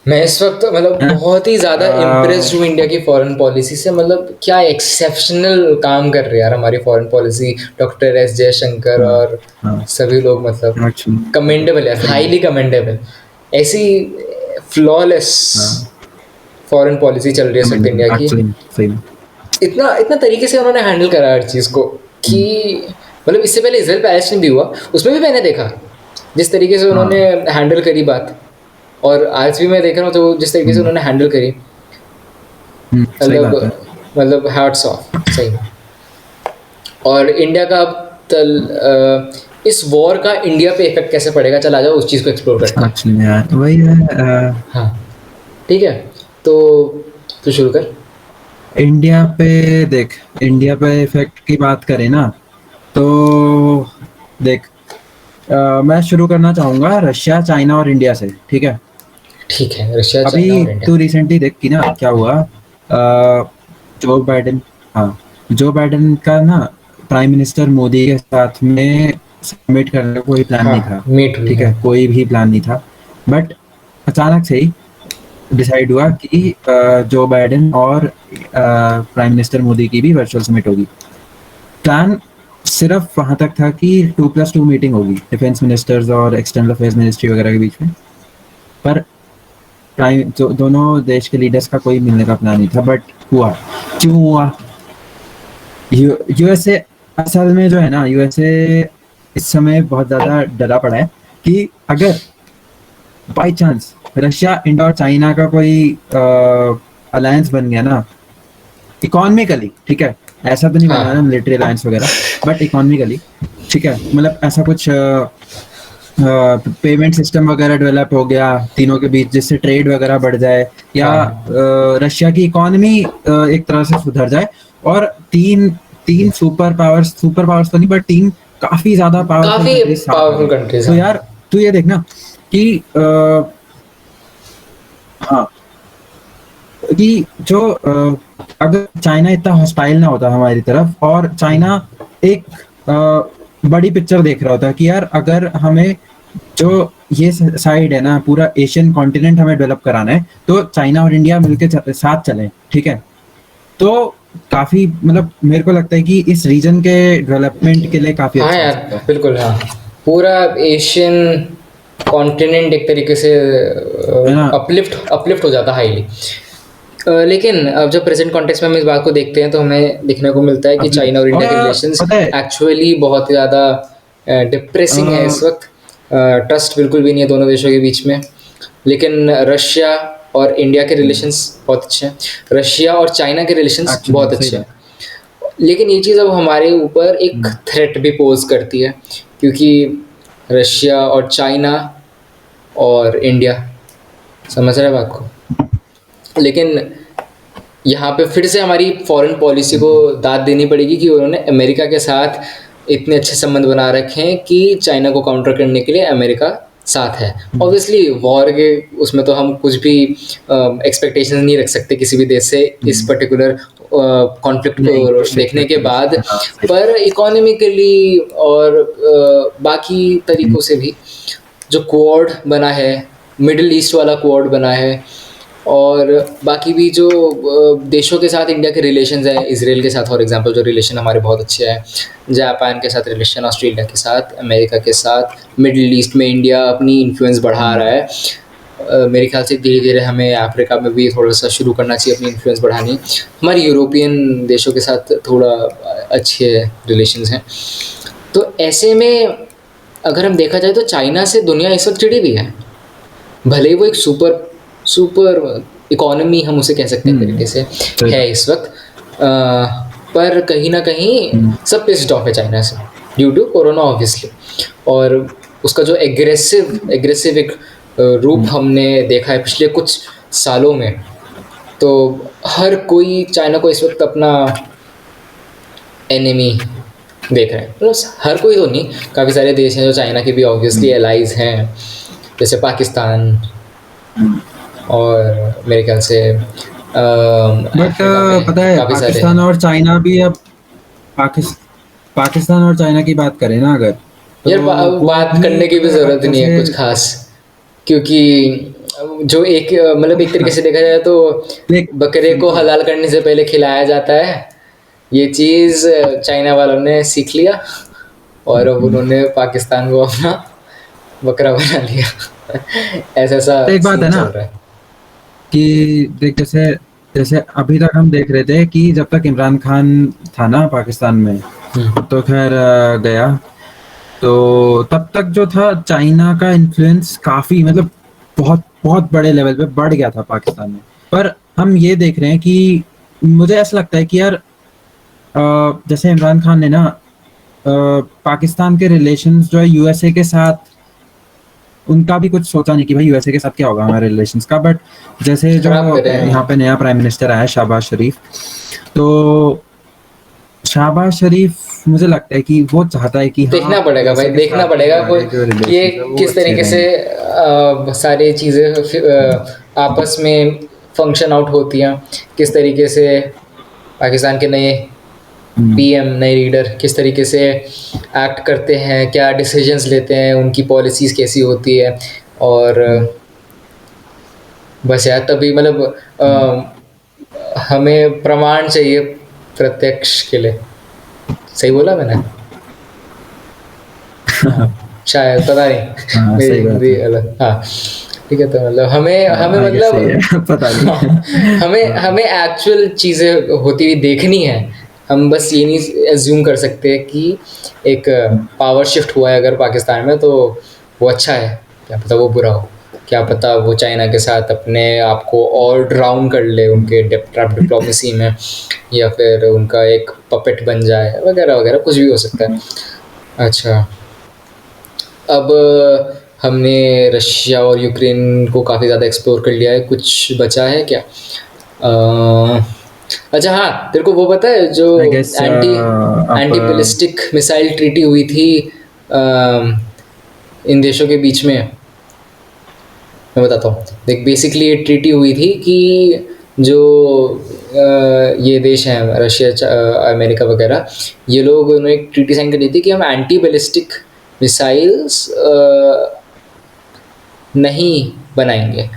मैं इस वक्त मतलब है ना? बहुत ही ज़्यादा इम्प्रेस्ड हूँ इंडिया की फॉरेन पॉलिसी से, मतलब क्या एक्सेप्शनल काम कर रही है यार हमारी foreign policy, doctor S Jaishankar हाँ, और हाँ, सभी लोग, मतलब actually, कमेंडेबल है, हाईली कमेंडेबल। ऐसी फ्लॉलेस फॉरेन पॉलिसी चल रही है सब इंडिया की, actually, सही में। इतना इतना तरीके से उन्होंने हैंडल करा हर चीज़ को कि मतलब इससे पहले इजराइल पैलेस्टीन भी हुआ, उसमें भी मैंने देखा जिस तरीके से उन्होंने हैंडल करी बात, और आज भी मैं देख रहा हूँ तो जिस तरीके से उन्होंने हैंडल करी, सही बात है। मतलब हैट्स ऑफ सही में। और इंडिया का अब इस वॉर का इंडिया पे इफेक्ट कैसे पड़ेगा, चला जाओ उस चीज़ को एक्सप्लोर करते हैं। Actually, यार वही है। हाँ ठीक है, तो शुरू कर। इंडिया पे देख, इंडिया पे इफेक्ट की बात करें ना, तो देख, मैं शुरू करना चाहूंगा रशिया, चाइना और इंडिया से, ठीक है। ठीक है, रशिया अभी चाइना और इंडिया। तू रिसेंटली देख कि ना क्या हुआ जो बाइडेन, हाँ, जो बाइडेन का ना प्राइम मिनिस्टर मोदी के साथ में समिट करने का कोई प्लान हाँ, नहीं था, मीट हुई ठीक है। है, कोई भी प्लान नहीं था, बट अचानक से ही डिसाइड हुआ कि जो बाइडेन और प्राइम मिनिस्टर मोदी की भी वर्चुअल समिट होगी। प्लान सिर्फ वहां तक था कि 2+2 मीटिंग होगी डिफेंस मिनिस्टर्स और एक्सटर्नल अफेयर्स मिनिस्ट्री वगैरह के बीच में, पर प्राइम जो दोनों देश के लीडर्स का कोई मिलने का प्लान नहीं था, बट हुआ। क्यों हुआ? यूएसए, असल में जो है ना, यूएसए इस समय बहुत ज़्यादा डरा पड़ा है कि अगर बाई चांस रशिया, इंडिया और चाइना का कोई अलायंस बन गया ना, इकोनॉमिकली, ठीक है, ऐसा तो नहीं बना ना हाँ, मिलिट्री अलायंस वगैरह, बट इकोनॉमिकली, ठीक है, मतलब ऐसा कुछ पेमेंट सिस्टम वगैरह डेवलप हो गया तीनों के बीच, जिससे ट्रेड वगैरह बढ़ जाए, या हाँ। रशिया की इकोनॉमी एक तरह से सुधर जाए, और तीन तीन सुपर पावर्स तो नहीं, बट तीन काफी ज्यादा पावरफुल काफ़ी कंट्रीज साथ आ पावरफुल गए, कंट्रीज़ तो हैं। यार तू ये देखना कि हाँ, कि जो अगर चाइना इतना हॉस्टाइल ना होता हमारी तरफ, और चाइना एक बड़ी पिक्चर देख रहा होता कि यार अगर हमें जो ये साइड है ना, पूरा एशियन कॉन्टिनेंट हमें डेवलप कराना है, तो चाइना और इंडिया मिलकर साथ चलें, ठीक है, तो काफी, मतलब मेरे को लगता है कि इस रीजन के डेवलपमेंट के लिए काफी हाँ अच्छा हो यार, सकता है। बिल्कुल हाँ। पूरा एशियन कॉन्टिनेंट एक तरीके से है ना? अपलिफ्ट अपलिफ्ट हो जाता हाईली। लेकिन अब जब प्रेजेंट कॉन्टेक्स्ट में हम इस बात को देखते हैं तो हमें देखने को मिलता है कि चाइना और अपलिफ्ट, इंडिया के और रिलेशंस पता है, एक्चुअली बहुत ज़्यादा डिप्रेसिंग है इस वक्त। ट्रस्ट बिल्कुल भी नहीं है दोनों देशों के बीच में। लेकिन रशिया और इंडिया के रिलेशंस बहुत अच्छे हैं, रशिया और चाइना के रिलेशंस एक्चुअली बहुत सही अच्छे हैं। बात। लेकिन ये चीज़ अब हमारे ऊपर एक हम्म, थ्रेट भी पोज करती है, क्योंकि रशिया और चाइना और इंडिया, समझ रहे हैं बात को। लेकिन यहाँ पे फिर से हमारी फॉरेन पॉलिसी को दाद देनी पड़ेगी कि उन्होंने अमेरिका के साथ इतने अच्छे संबंध बना रखे हैं कि चाइना को काउंटर करने के लिए अमेरिका साथ है। हम्म, ऑब्वियसली वॉर के उसमें तो हम कुछ भी एक्सपेक्टेशन नहीं रख सकते किसी भी देश से इस हम्म। पर्टिकुलर कॉन्फ्लिक्ट को नहीं, कुछ देखने के एक्सपेक्ट नहीं बाद। सकते, हाँ सही बात। पर इकोनॉमिकली और बाकी हम्म, तरीकों से भी जो क्वाड बना है, मिडिल ईस्ट वाला क्वाड बना है, और बाकी भी जो देशों के साथ इंडिया के रिलेशंस हैं, इसराइल के साथ फॉर एग्जांपल जो रिलेशन हमारे बहुत अच्छे हैं, जापान के साथ रिलेशन, ऑस्ट्रेलिया के साथ, अमेरिका के साथ, मिडिल ईस्ट में इंडिया अपनी इन्फ्लुएंस बढ़ा हम्म, रहा है। मेरे ख्याल से धीरे धीरे हमें अफ्रीका में भी थोड़ा सा शुरू करना चाहिए अपनी इन्फ्लुएंस बढ़ानी। हमारी यूरोपियन देशों के साथ थोड़ा अच्छे रिलेशंस हैं। तो ऐसे में अगर हम देखा जाए तो चाइना से दुनिया इस वक्त चिड़ी हुई है। भले ही वो एक सुपर सुपर इकोनॉमी हम उसे कह सकते हैं एक तरीके से सही है बात। इस वक्त, पर कहीं ना कहीं हम्म, सब पिस्ड ऑफ है चाइना से ड्यू टू कोरोना ऑब्वियसली। और उसका जो एग्रेसिव एग्रेसिव एक रूप हम्म, हमने देखा है पिछले कुछ सालों में, तो हर कोई चाइना को इस वक्त अपना एनिमी देख रहे हैं। मतलब हर कोई तो नहीं, काफ़ी सारे देश हैं जो चाइना के भी ऑब्वियसली हम्म, एलाइज हैं, जैसे पाकिस्तान, हम्म। और मेरे ख्याल से बट अफ्रीका में पता है, काफ़ी सारे पाकिस्तान हैं। और चाइना भी अब, पाकिस पाकिस्तान और चाइना की बात करें ना अगर, तो यार वो बात भी करने की भी पता है, अब ज़रूरत नहीं है जैसे कुछ खास, क्योंकि जो एक मतलब एक तरीके से देखा जाए तो देख, बकरे सुन को तो, हलाल करने से पहले खिलाया जाता है। ये चीज़ चाइना वालों ने सीख लिया, और अब उन्होंने पाकिस्तान को अपना बकरा बना लिया। ऐसा सा तो एक बात सीन है ना चल रहा है। कि देख, जैसे जैसे अभी तक हम देख रहे थे कि जब तक इमरान खान था ना पाकिस्तान में, हम्म। तो खैर गया, तो तब तक जो था चाइना का इन्फ्लुएंस काफी, मतलब बहुत बहुत बड़े लेवल पे बढ़ गया था पाकिस्तान में। पर हम ये देख रहे हैं कि मुझे ऐसा लगता है कि यार जैसे इमरान खान ने ना पाकिस्तान के रिलेशंस जो है यूएसए के साथ, उनका भी कुछ सोचा नहीं कि भाई यूएसए के साथ क्या होगा हमारे रिलेशंस का, बट जैसे जो खराब करे यहाँ हैं। पे नया प्राइम मिनिस्टर आया शहबाज शरीफ, तो शहबाज शरीफ मुझे लगता है कि वो चाहता है कि हाँ, देखना पड़ेगा भाई, यूएसए के देखना साथ भी पड़ेगा कोई हमारे जो ये रिलेशंस है वो किस अच्छे तरीके से रहेंगे। सारी चीज़ें आपस में फंक्शन आउट होती हैं, किस तरीके से पाकिस्तान के नए पीएम, नए लीडर किस तरीके से एक्ट करते हैं, क्या डिसीजंस लेते हैं, उनकी पॉलिसीज़ कैसी होती है। और बस यार तभी मतलब हमें प्रमाण चाहिए प्रत्यक्ष के लिए। सही बोला मैंने? शायद, पता नहीं, हाँ मेरी सही बात हिंदी है। अलग। हाँ ठीक है, तो मतलब हमें हमें I guess सही मतलब है पता नहीं। हमें हमें एक्चुअल चीज़ें होती हुई देखनी है। हम बस ये नहीं एज्यूम कर सकते कि एक पावर शिफ्ट हुआ है अगर पाकिस्तान में तो वो अच्छा है, क्या पता वो बुरा हो। क्या पता वो चाइना के साथ अपने आप को और ड्राउन कर ले उनके डिप्लोमेसी में, या फिर उनका एक पपेट बन जाए, वगैरह वगैरह, कुछ भी हो सकता है। अच्छा, अब हमने रशिया और यूक्रेन को काफ़ी ज़्यादा एक्सप्लोर कर लिया है, कुछ बचा है क्या? अच्छा हाँ, तेरे को वो पता है जो I guess आप एंटी बैलिस्टिक मिसाइल ट्रीटी हुई थी इन देशों के बीच में? मैं बताता हूँ, देख बेसिकली ये ट्रीटी हुई थी कि जो ये देश हैं रशिया, अमेरिका वगैरह, ये लोग, उन्होंने एक ट्रीटी साइन कर दी थी कि हम एंटी बैलिस्टिक मिसाइल्स नहीं बनाएंगे।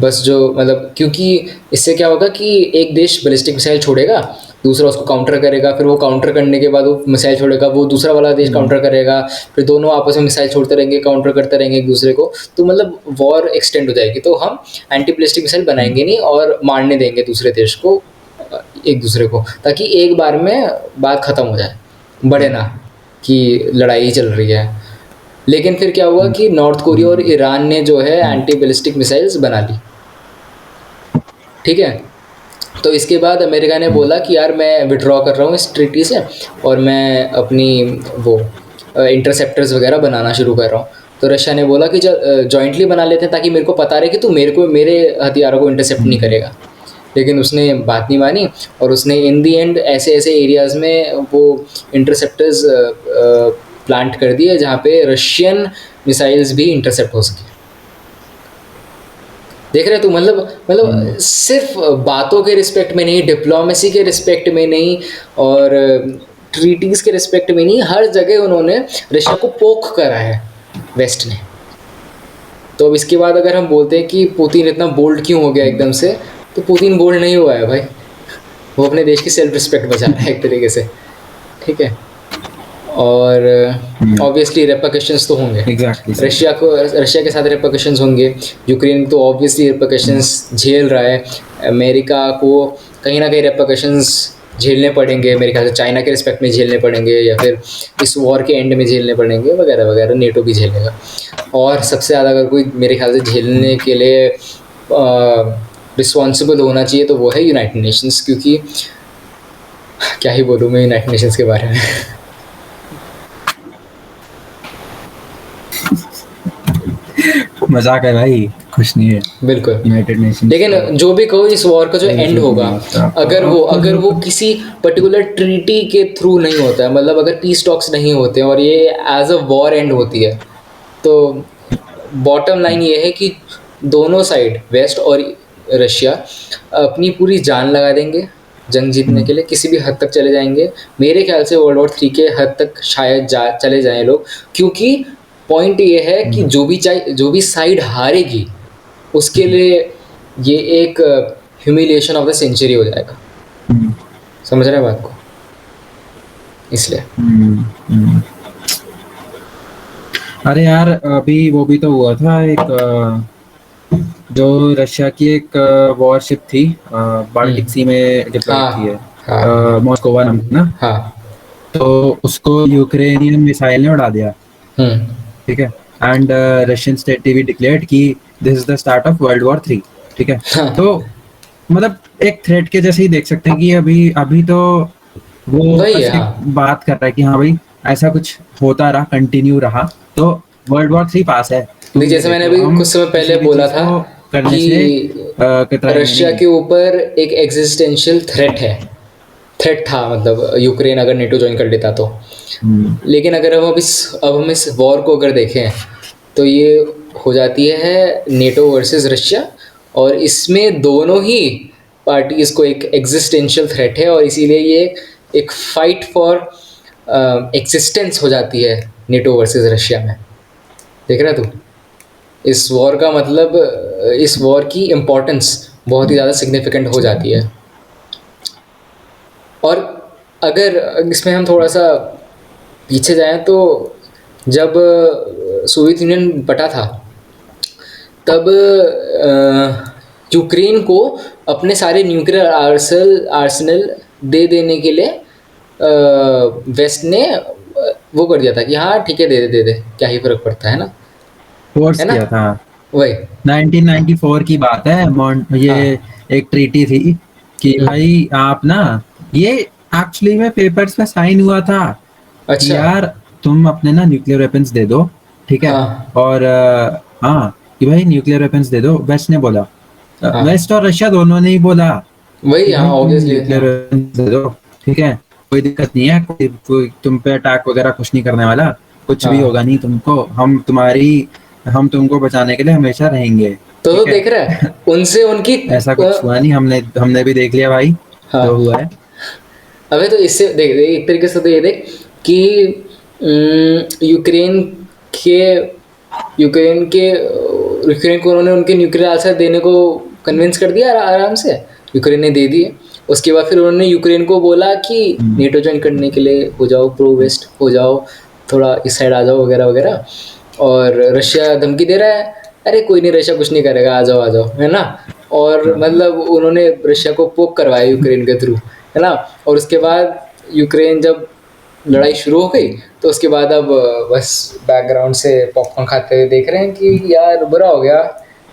बस जो मतलब, क्योंकि इससे क्या होगा कि एक देश बैलिस्टिक मिसाइल छोड़ेगा, दूसरा उसको काउंटर करेगा, फिर वो काउंटर करने के बाद वो मिसाइल छोड़ेगा, वो दूसरा वाला देश काउंटर करेगा, फिर दोनों आपस में मिसाइल छोड़ते रहेंगे, काउंटर करते रहेंगे एक दूसरे को, तो मतलब वॉर एक्सटेंड हो जाएगी। तो हम एंटी बैलिस्टिक मिसाइल बनाएंगे नहीं और मारने देंगे दूसरे देश को, एक दूसरे को, ताकि एक बार में बात ख़त्म हो जाए, बढ़े ना कि लड़ाई चल रही है। लेकिन फिर क्या हुआ कि नॉर्थ कोरिया और ईरान ने जो है एंटी बैलिस्टिक मिसाइल्स बना ली, ठीक है। तो इसके बाद अमेरिका ने बोला कि यार मैं विड्रॉ कर रहा हूँ इस ट्रीटी से, और मैं अपनी वो इंटरसेप्टर्स वगैरह बनाना शुरू कर रहा हूँ। तो रशिया ने बोला कि जॉइंटली बना लेते हैं, ताकि मेरे को पता रहे कि तू मेरे हथियारों को इंटरसेप्ट नहीं करेगा। लेकिन उसने बात नहीं मानी, और उसने इन दी एंड ऐसे ऐसे एरियाज़ में वो इंटरसेप्टर्स प्लांट कर दिए जहाँ पे रशियन मिसाइल्स भी इंटरसेप्ट हो सके। देख रहे तू, मतलब सिर्फ बातों के रिस्पेक्ट में नहीं, डिप्लोमेसी के रिस्पेक्ट में नहीं, और ट्रीटीज़ के रिस्पेक्ट में नहीं, हर जगह उन्होंने रशिया को पोक करा है वेस्ट ने। तो अब इसके बाद अगर हम बोलते हैं कि पुतिन इतना बोल्ड क्यों हो गया एकदम से, तो पुतिन बोल्ड नहीं हुआ है भाई, वो अपने देश की सेल्फ रिस्पेक्ट बचा रहा है एक तरीके से, ठीक है। और ऑब्वियसली रेपरकशंस तो होंगे, Exactly, सही। रशिया के साथ रेपरकशंस होंगे, यूक्रेन तो ऑब्वियसली रेपरकशंस झेल रहा है, अमेरिका को कहीं ना कहीं रेपरकशंस झेलने पड़ेंगे, मेरे ख्याल से चाइना के रिस्पेक्ट में झेलने पड़ेंगे, या फिर इस वॉर के एंड में झेलने पड़ेंगे, वगैरह वगैरह। नेटो भी झेलेगा, और सबसे ज़्यादा अगर कोई मेरे ख्याल से झेलने के लिए रिस्पॉन्सिबल होना चाहिए तो वो है यूनाइटेड नेशंस, क्योंकि क्या ही बोलूँ मैं यूनाइटेड नेशंस के बारे में। मजाक है भाई, कुछ नहीं है। बिल्कुल, यूनाइटेड नेशंस लेकिन जो भी कहो, इस वॉर का जो एंड होगा, अगर वो किसी पर्टिकुलर ट्रीटी के थ्रू नहीं होता है, मतलब अगर पीस टॉक्स नहीं होते हैं और ये एज अ वॉर एंड होती है, तो बॉटम लाइन ये है कि दोनों साइड, वेस्ट और रशिया, अपनी पूरी जान लगा देंगे जंग जीतने के लिए, किसी भी हद तक चले जाएंगे। मेरे ख्याल से वर्ल्ड वॉर 3 के हद तक शायद चले जाएं लोग, क्योंकि पॉइंट ये है कि जो भी साइड हारेगी उसके लिए ये एक ह्यूमिलिएशन ऑफ द सेंचुरी हो जाएगा। समझ रहे हैं बात को? इसलिए अरे यार, अभी वो भी तो हुआ था एक जो रशिया की एक वॉरशिप थी, बाल्टिक सी में डिप्लॉयड थी है, हाँ मॉस्कोवा नाम की ना। हाँ तो उसको यूक्रेनियन मिसाइल ने उड़ा दिया, ठीक है। And Russian state TV declared कि this is the start of world war 3, ठीक है। हाँ। तो मतलब एक थ्रेट के जैसे ही देख सकते हैं कि अभी तो वो वही बस है, एक हाँ। बात कर रहा है कि हाँ भाई ऐसा कुछ होता रहा, कंटिन्यू रहा, तो वर्ल्ड वॉर 3 पास है। तुम नहीं, ये जैसे मैंने देखो, अभी हम कुछ समय किसी पहले भी बोला चीज था को करने से कि कतराएंगे रशिया नहीं। के ऊपर एक एग्जिस्टेंशियल थ्रेट था, मतलब यूक्रेन अगर नेटो ज्वाइन कर लेता तो। लेकिन अगर अब हम इस वॉर को अगर देखें, तो ये हो जाती है नेटो वर्सेस रशिया, और इसमें दोनों ही पार्टीज़ को एक एग्जिस्टेंशियल थ्रेट है, और इसीलिए ये एक फाइट फॉर एक्सिस्टेंस हो जाती है नेटो वर्सेस रशिया में। देख रहा है तू? इस वॉर का मतलब, इस वॉर की इम्पोर्टेंस बहुत ही ज़्यादा सिग्निफिकेंट हो जाती है। और अगर इसमें हम थोड़ा सा पीछे जाएं तो जब सोवियत यूनियन बटा था, तब यूक्रेन को अपने सारे न्यूक्लियर आर्सेनल दे देने के लिए वेस्ट ने वो कर दिया था कि हाँ ठीक है, दे दे, क्या ही फर्क पड़ता है ना, फोर्स है ना? किया था। वही। 1994 की बात है। ये हाँ। एक ट्रीटी थी कि हम्म। भाई आप ना, ये एक्चुअली में पेपर्स पे साइन हुआ था कि अच्छा। यार तुम अपने ना न्यूक्लियर वेपन्स दे दो, ठीक है। हाँ। और हाँ, कि भाई न्यूक्लियर वेपन्स दे दो, वेस्ट ने बोला। हाँ। वेस्ट और रशिया दोनों ने ही बोला वही, कि हाँ, भाई तुम ऑब्वियसली, न्यूक्लियर हाँ। वेपन्स दे दो, ठीक है, कोई दिक्कत नहीं है, कोई तुम पे अटैक वगैरह कुछ नहीं करने वाला, कुछ भी हाँ। होगा नहीं तुमको, हम तुमको बचाने के लिए हमेशा रहेंगे, तो ठीक है। देख रहा है उनसे उनकी ऐसा कुछ हुआ नहीं, हमने हमने भी देख लिया भाई हाँ। जो हुआ है। अबे तो इससे देख देख, एक तरीके से तो ये देख कि यूक्रेन के यूक्रेन के यूक्रेन को उन्होंने उनके न्यूक्लियर आर्सेनल देने को कन्विंस कर दिया आराम से। यूक्रेन ने दे दिए। उसके बाद फिर उन्होंने यूक्रेन को बोला कि हम्म, नेटो ज्वाइन करने के लिए हो जाओ, प्रो वेस्ट हो जाओ, थोड़ा इस साइड आ जाओ, वगैरह वगैरह। और रशिया धमकी दे रहा है, अरे कोई नहीं, रशिया कुछ नहीं करेगा, आ जाओ, है ना। और हाँ, मतलब उन्होंने रशिया को पोक करवाया यूक्रेन के थ्रू, है ना। और उसके बाद यूक्रेन जब लड़ाई शुरू हो गई, तो उसके बाद अब बस बैकग्राउंड से पॉपकॉर्न खाते हुए देख रहे हैं कि यार बुरा हो गया,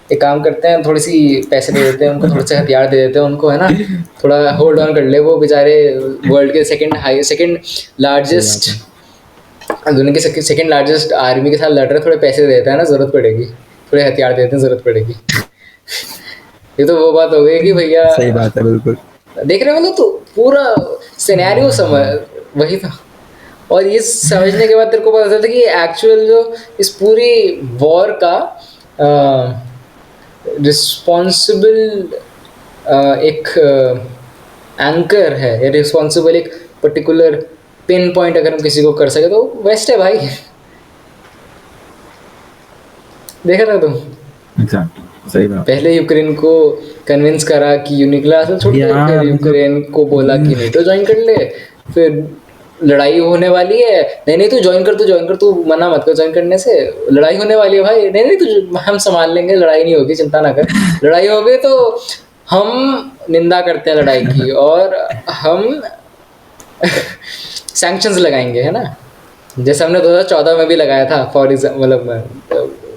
एक काम करते हैं, थोड़ी सी पैसे दे देते हैं उनको, थोड़े से हथियार दे देते हैं उनको, है ना। थोड़ा होल्ड ऑन कर ले, वो बेचारे वर्ल्ड के सेकंड सही लार्जेस्ट, बात है। दुनिया के सेकंड लार्जेस्ट आर्मी के साथ लड़ रहे, थोड़े पैसे दे देते हैं ना, जरूरत पड़ेगी, थोड़े हथियार देते हैं, जरूरत पड़ेगी। ये तो वो बात हो गई कि भैया, सही बात है बिल्कुल। देख रहे हो मतलब, तो पूरा सिनेरियो समझ, वही था। और ये समझने के बाद तेरे को पता चलता कि एक्चुअल जो इस पूरी वॉर का रिस्पॉन्सिबल एक एंकर है, या रिस्पॉन्सिबल एक पर्टिकुलर पिन पॉइंट अगर हम किसी को कर सके तो वेस्ट है भाई। देखा था तुम? एग्जैक्ट, सही बात। पहले यूक्रेन को कन्विंस करा कि यूनिक्ला असल छोड़ दे, फिर यार मतलब यूक्रेन को बोला कि नेटो ज्वाइन कर ले, फिर लड़ाई होने वाली है, नहीं नहीं तू ज्वाइन कर, तू मना मत कर ज्वाइन करने से, लड़ाई होने वाली है भाई, नहीं नहीं तू, हम संभाल लेंगे, लड़ाई नहीं होगी, चिंता ना कर, लड़ाई हो गई तो हम निंदा करते हैं लड़ाई की, और हम सैंक्शंस लगाएंगे, है ना। जैसे हमने 2014 में भी लगाया था, फॉर एग्जाम्पल, मतलब मैं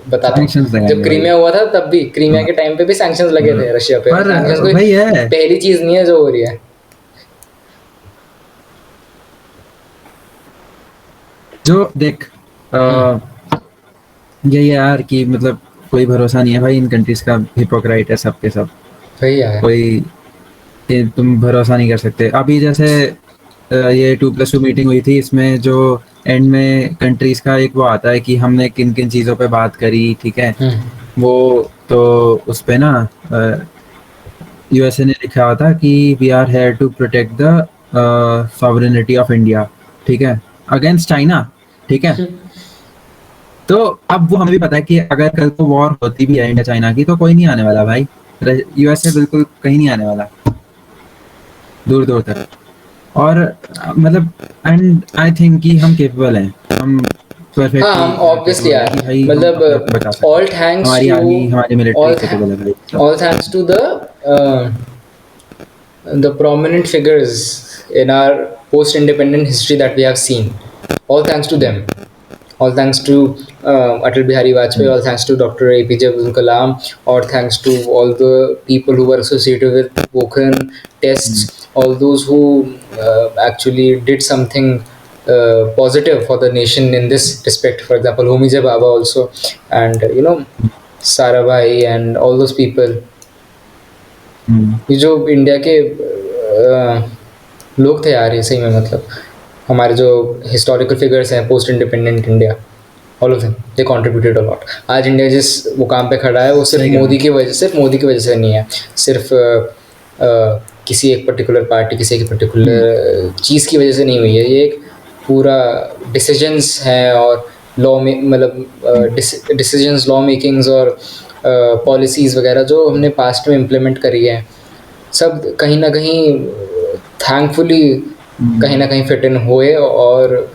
बताता हूँ, सैंक्शंस जब लगाएंगे भाई। क्रीमिया हुआ था तब भी, क्रीमिया हाँ, के टाइम पे भी सैंक्शंस लगे हाँ। थे रशिया पे। पर सैंक्शंस कोई वही है पहली चीज नहीं है जो हो रही है। जो देख, हम्म। यही है यार कि मतलब कोई भरोसा नहीं है भाई इन कंट्रीज का, हिपोक्राइट है सब के सब। वही है। कोई, ये तुम भरोसा नहीं कर सकते। अभी जैसे ये 2+2 मीटिंग हुई थी, इसमें जो एंड में कंट्रीज का एक वो आता है कि हमने किन किन चीज़ों पे बात करी, ठीक है। हम्म। वो तो उस पे ना यूएसए ने लिखा हुआ था कि we are here to protect the sovereignty of India, ठीक है, अगेंस्ट चाइना, ठीक है। तो अब वो हमें भी पता है कि अगर कल को वॉर होती भी है इंडिया चाइना की, तो कोई नहीं आने वाला भाई, यूएसए बिल्कुल कहीं नहीं आने वाला दूर दूर तक। और मतलब एंड आई थिंक कि हम केपेबल हैं, हम हाँ, परफेक्टली हम ऑब्वियसली केपेबल हैं कि यार, भाई हम मतलब अपने आप को बचा सकते ऑल हैं। थैंक्स हमारी टू आर्मी, हमारी मिलिट्री ऑल केपेबल है भाई, तो all thanks to the prominent figures in our post-independent history that we have seen. All thanks to them. All thanks to Atal Bihari Vajpayee. All thanks to Dr. APJ Abdul Kalam. All thanks to all the people who were associated with Pokhran tests. All those who actually did something positive for the nation in this respect. For example, Homi Jai Baba also, and Sarabhai and all those people. ये जो India के लोग थे यार, ये सही में मतलब हमारे जो हिस्टोरिकल फिगर्स हैं post independent India, all of them they contributed a lot. आज इंडिया जिस मुकाम पे खड़ा है वो सिर्फ मोदी की वजह से नहीं है, सिर्फ किसी एक पर्टिकुलर पार्टी, किसी एक पर्टिकुलर चीज़ की वजह से नहीं हुई है। ये एक पूरा डिसीजंस हैं और लॉ में मतलब डिसीजंस, लॉ मेकिंग्स और पॉलिसीज़ वगैरह जो हमने पास्ट में इम्प्लीमेंट करी है, सब कहीं ना कहीं थैंकफुली कहीं ना कहीं फिट इन हुए और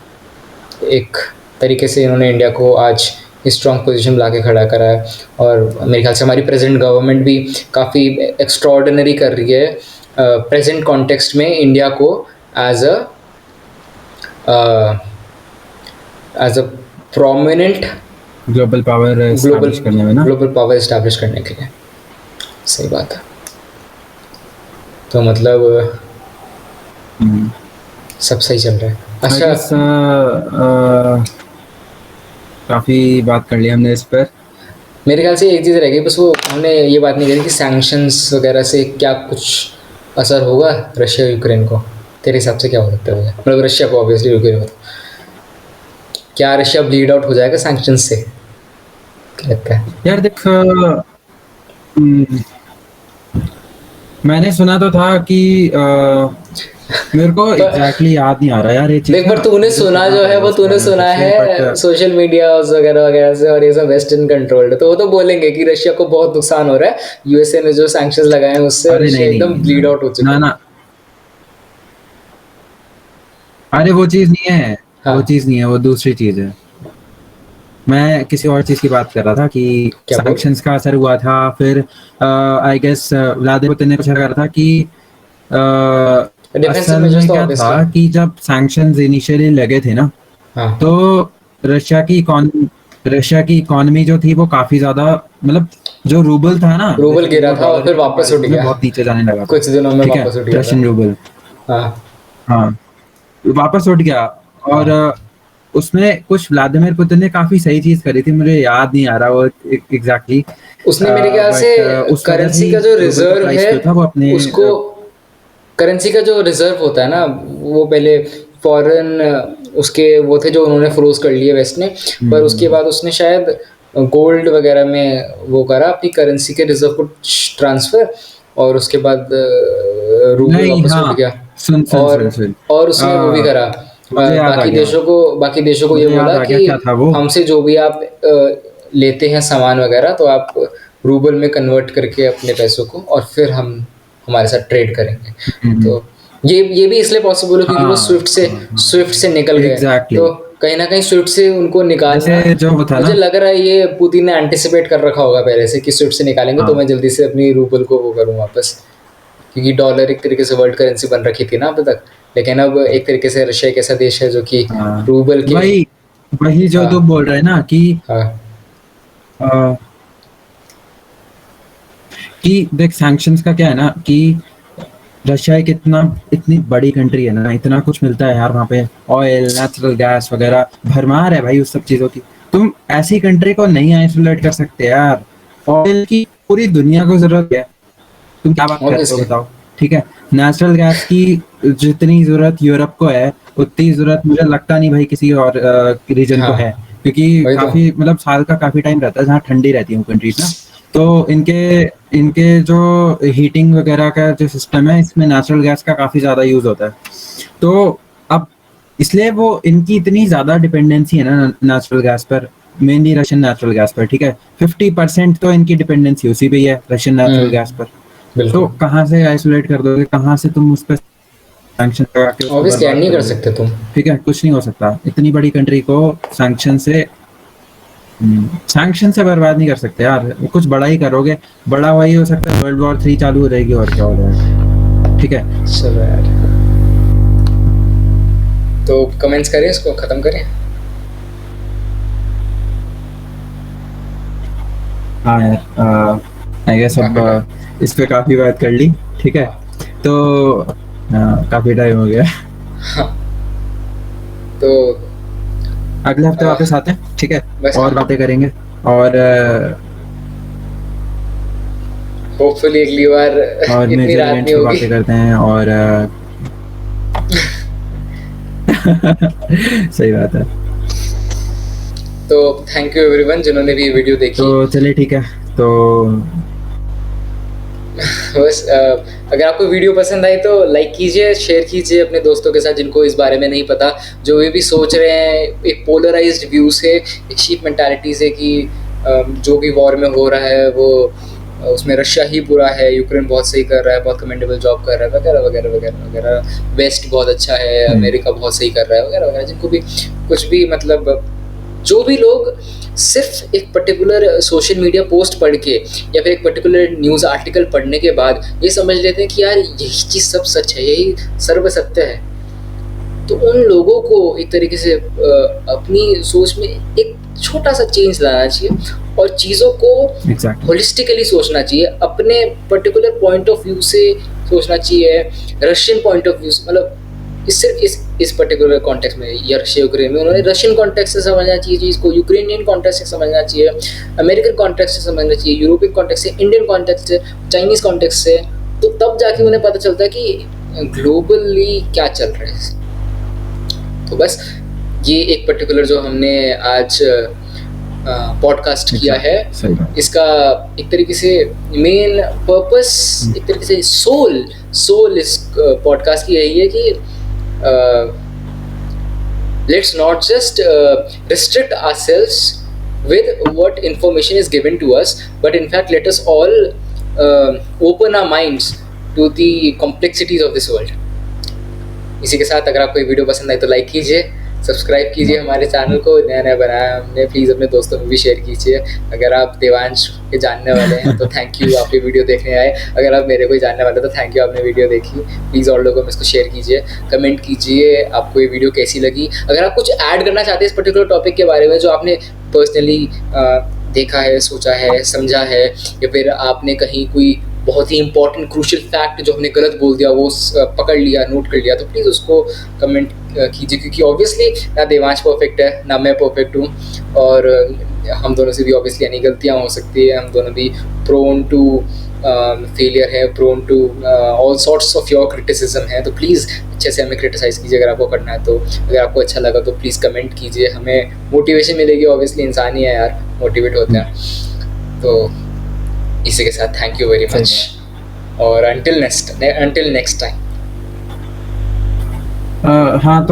एक तरीके से इन्होंने इंडिया को आज स्ट्रॉन्ग पोजीशन ला के खड़ा करा है। और मेरे ख्याल से हमारी प्रेजेंट गवर्नमेंट भी काफ़ी एक्स्ट्रॉर्डिनरी कर रही है प्रेजेंट कॉन्टेक्स्ट में इंडिया को as a prominent global power establish करने में ना, ग्लोबल पावर एस्टैब्लिश करने के लिए। सही बात है। तो मतलब सब सही चल रहा है। अच्छा, काफ़ी बात कर लिया हमने इस पर। मेरे ख्याल से एक चीज़ रह गई बस, वो हमने ये बात नहीं करी कि सैंक्शंस वगैरह से क्या कुछ असर होगा रशिया यूक्रेन को। तेरे हिसाब से क्या हो सकता है? मतलब रशिया को ऑब्वियसली, यूक्रेन को क्या रशिया ब्लीड आउट हो जाएगा सैंक्शंस से, क्या लगता है? यार देख, मैंने सुना तो था कि मेरे को एग्जैक्टली याद नहीं आ रहा यार ये चीज़। देख, पर तूने सुना जो है वो तूने सुना है सोशल मीडिया वगैरह वगैरह से, और ये सब वेस्टर्न कंट्रोल्ड, तो वो तो बोलेंगे कि रशिया को बहुत नुकसान हो रहा है, यूएसए ने जो सैंक्शंस लगाए हैं उससे रशिया एकदम ब्लीड आउट हो चुका है। ना, अरे वो चीज़ नहीं है, वो चीज़ नहीं है, वो दूसरी चीज़ है। मैं किसी और चीज़ की बात कर रहा था कि सैंक्शंस का असर हुआ था, फिर आई गेस व्लादिमीर पुतिन ने कुछ कहा था कि असल में क्या था कि जब सैंक्शंस इनिशियली लगे थे ना, तो रशिया की इकोनॉमी जो थी वो काफी ज्यादा, मतलब जो रूबल था ना, रूबल गिरा था और फिर वापस उठ गया, बहुत नीचे जाने लगा कुछ दिनों में वापस उठ गया रशियन रूबल। हाँ, वापस उठ गया। और उसमें कुछ व्लादिमीर पुतिन ने काफी सही चीज करी थी, मुझे याद नहीं आ रहा वो एग्जैक्टली। उसने मेरे ख्याल से करेंसी का जो रिजर्व है वो अपने उसको, करेंसी का जो रिजर्व होता है ना, वो पहले फॉरेन उसके वो थे जो उन्होंने फ्रोज कर लिए वेस्ट ने, पर उसके बाद उसने शायद गोल्ड वगैरह में वो करा अपनी करेंसी के रिजर्व को ट्रांसफर, और उसके बाद रूबल वापस उठ गया। और उसने वो भी करा, बाकी देशों को ये बोला कि हमसे जो भी आप लेते हैं सामान वगैरह, तो आप रूबल में कन्वर्ट करके अपने पैसों को, और फिर हम हमारे साथ ट्रेड करेंगे। तो ये भी इसलिए पॉसिबल है क्योंकि वो स्विफ्ट से निकल गए। तो कहीं ना कहीं स्विफ्ट से उनको निकालना, मुझे लग रहा है ये पुतिन ने एंटिसिपेट कर रखा होगा पहले से कि स्विफ्ट से निकालेंगे तो मैं जल्दी से अपनी रूबल को वो करूँ वापस, क्योंकि डॉलर एक तरीके से वर्ल्ड करेंसी बन रखी थी ना अब तक, लेकिन अब एक तरीके से रशिया एक ऐसा देश है जो कि रूबल के वही जो तुम बोल रहे हैं ना कि देख, सैंक्शंस का क्या है ना कि रशिया एक इतनी बड़ी कंट्री है ना, इतना कुछ मिलता है यार वहाँ पे, ऑयल, नेचुरल गैस वगैरह भरमार है भाई उस सब चीज़ों की। तुम ऐसी कंट्री को नहीं आइसोलेट कर सकते यार, ऑयल की पूरी दुनिया को जरूरत है, तुम क्या बात कर रहे हो बताओ? ठीक है, नेचुरल गैस की जितनी जरूरत यूरोप को है उतनी जरूरत मुझे लगता नहीं भाई किसी और रीजन को है, क्योंकि काफी मतलब साल का काफी टाइम रहता है जहाँ ठंडी रहती है कंट्रीज ना, तो इनके जो हीटिंग वगैरह का जो सिस्टम है इसमें नेचुरल गैस का काफ़ी ज़्यादा यूज़ होता है। तो अब इसलिए वो इनकी इतनी ज़्यादा डिपेंडेंसी है ना नेचुरल गैस पर, मेनली रशियन नेचुरल गैस पर। ठीक है, 50% तो इनकी डिपेंडेंसी उसी पे ही है, रशियन नेचुरल गैस पर। तो कहाँ से आइसोलेट कर दोगे, कहाँ से तुम उस पर सैंक्शन लगा के ऑब्वियसली नहीं कर सकते तुम। ठीक है, कुछ नहीं हो सकता, इतनी बड़ी कंट्री को सैंक्शन से बर्बाद नहीं कर सकते यार, कुछ बड़ा ही करोगे, बड़ा वही हो सकता है World War 3 चालू हो जाएगी और क्या हो जाएगा। ठीक है, चलो यार, तो कमेंट्स करें, इसको खत्म करें। हाँ यार, आई गेस अब इस पे काफी बात कर ली। ठीक है, तो काफी टाइम हो गया। तो अगले हफ्ते वापस आते हैं, ठीक है, और बातें करेंगे, और होपफुली अगली बार इतनी रात नहीं होगी, बातें करते हैं। और सही बात है। तो थैंक यू एवरीवन जिन्होंने भी ये वीडियो देखी। तो चलिए ठीक है, तो बस अगर आपको वीडियो पसंद आई तो लाइक कीजिए, शेयर कीजिए अपने दोस्तों के साथ जिनको इस बारे में नहीं पता, जो ये भी सोच रहे हैं एक पोलराइज्ड व्यू से, एक शीप मेंटालिटी से कि जो भी वॉर में हो रहा है वो उसमें रशिया ही बुरा है, यूक्रेन बहुत सही कर रहा है, बहुत कमेंडेबल जॉब कर रहा है वगैरह वगैरह वगैरह वगैरह, वेस्ट बहुत अच्छा है, अमेरिका बहुत सही कर रहा है वगैरह वगैरह, जिनको भी कुछ भी मतलब जो भी लोग सिर्फ एक पर्टिकुलर सोशल मीडिया पोस्ट पढ़ के या फिर एक पर्टिकुलर न्यूज़ आर्टिकल पढ़ने के बाद ये समझ लेते हैं कि यार यही चीज़ सब सच है, यही सर्वसत्य है, तो उन लोगों को एक तरीके से अपनी सोच में एक छोटा सा चेंज लाना चाहिए और चीज़ों को होलिस्टिकली सोचना चाहिए, अपने पर्टिकुलर पॉइंट ऑफ व्यू से सोचना चाहिए, रशियन पॉइंट ऑफ व्यू, मतलब इस पर्टिकुलर कॉन्टेक्स्ट में या रशिया यूक्रेन में उन्होंने रशियन कॉन्टेक्स्ट से समझना चाहिए चीज़ को, यूक्रेनियन कॉन्टेक्स्ट से समझना चाहिए, अमेरिकन कॉन्टेक्स्ट से समझना चाहिए, यूरोपियन कॉन्टेक्स्ट से, इंडियन कॉन्टेक्स्ट से, चाइनीज़ कॉन्टेक्स्ट से, तो तब जाके उन्हें पता चलता है कि ग्लोबली क्या चल रहा है। तो बस ये एक पर्टिकुलर जो हमने आज पॉडकास्ट किया है, इसका एक तरीके से मेन पर्पस, एक तरीके से सोल इस पॉडकास्ट की यही है कि let's not just restrict ourselves with what information is given to us, but in fact let us all open our minds to the complexities of this world. इसी के साथ अगर आपको ये वीडियो पसंद आए तो लाइक कीजिए, सब्सक्राइब कीजिए हमारे चैनल को, नया नया बनाया हमने, प्लीज़ अपने दोस्तों में भी शेयर कीजिए। अगर आप देवांश के जानने वाले हैं तो थैंक यू, आप ये वीडियो देखने आए। अगर आप मेरे को जानने वाले तो थैंक यू, आपने वीडियो देखी। प्लीज़ और लोगों में इसको शेयर कीजिए, कमेंट कीजिए आपको ये वीडियो कैसी लगी। अगर आप कुछ ऐड करना चाहते हैं इस पर्टिकुलर टॉपिक के बारे में जो आपने पर्सनली देखा है, सोचा है, समझा है, या फिर आपने कहीं कोई बहुत ही इंपॉर्टेंट क्रूशियल फैक्ट जो हमने गलत बोल दिया वो पकड़ लिया, नोट कर लिया, तो प्लीज़ उसको कमेंट कीजिए, क्योंकि ऑब्वियसली ना देवांश परफेक्ट है ना मैं परफेक्ट हूँ, और हम दोनों से भी ऑब्वियसली यानी गलतियाँ हो सकती है, हम दोनों भी प्रोन टू फेलियर है, prone to all sorts of your criticism है। तो प्लीज़ अच्छे से हमें क्रिटिसाइज़ कीजिए अगर आपको करना है तो। अगर आपको अच्छा लगा तो प्लीज़ कमेंट कीजिए, हमें मोटिवेशन मिलेगी, ऑब्वियसली इंसान ही है यार, मोटिवेट होते हैं। तो इसी के साथ थैंक यू वेरी मच और अंटिल नेक्स्ट टाइम। हाँ,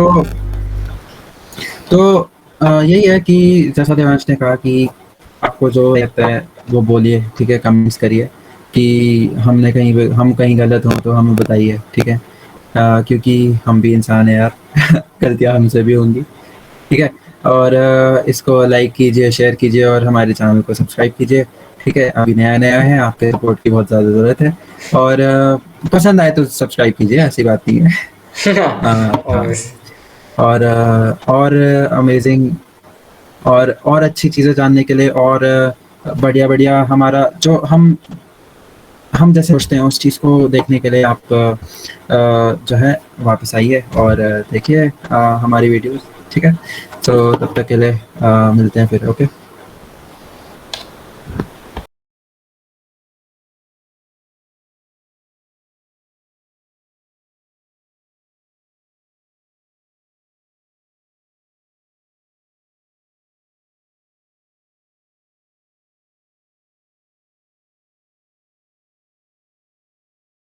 तो यही है कि जैसा देवांश ने कहा कि आपको जो लगता है वो बोलिए, ठीक है, कमेंट्स करिए कि हम कहीं गलत हों तो हमें बताइए, ठीक है, क्योंकि हम भी इंसान हैं यार गलतियाँ हमसे भी होंगी, ठीक है। और इसको लाइक कीजिए, शेयर कीजिए और हमारे चैनल को सब्सक्राइब कीजिए, ठीक है। अभी नया है, आपके सपोर्ट की बहुत ज़्यादा ज़रूरत है, और पसंद आए तो सब्सक्राइब कीजिए, ऐसी बात नहीं है। और अमेजिंग और अच्छी चीज़ें जानने के लिए और बढ़िया हमारा जो हम जैसे सोचते हैं उस चीज़ को देखने के लिए आप जो है वापस आइए और देखिए हमारी वीडियोस, ठीक है। तो तब तक के लिए मिलते हैं फिर, ओके।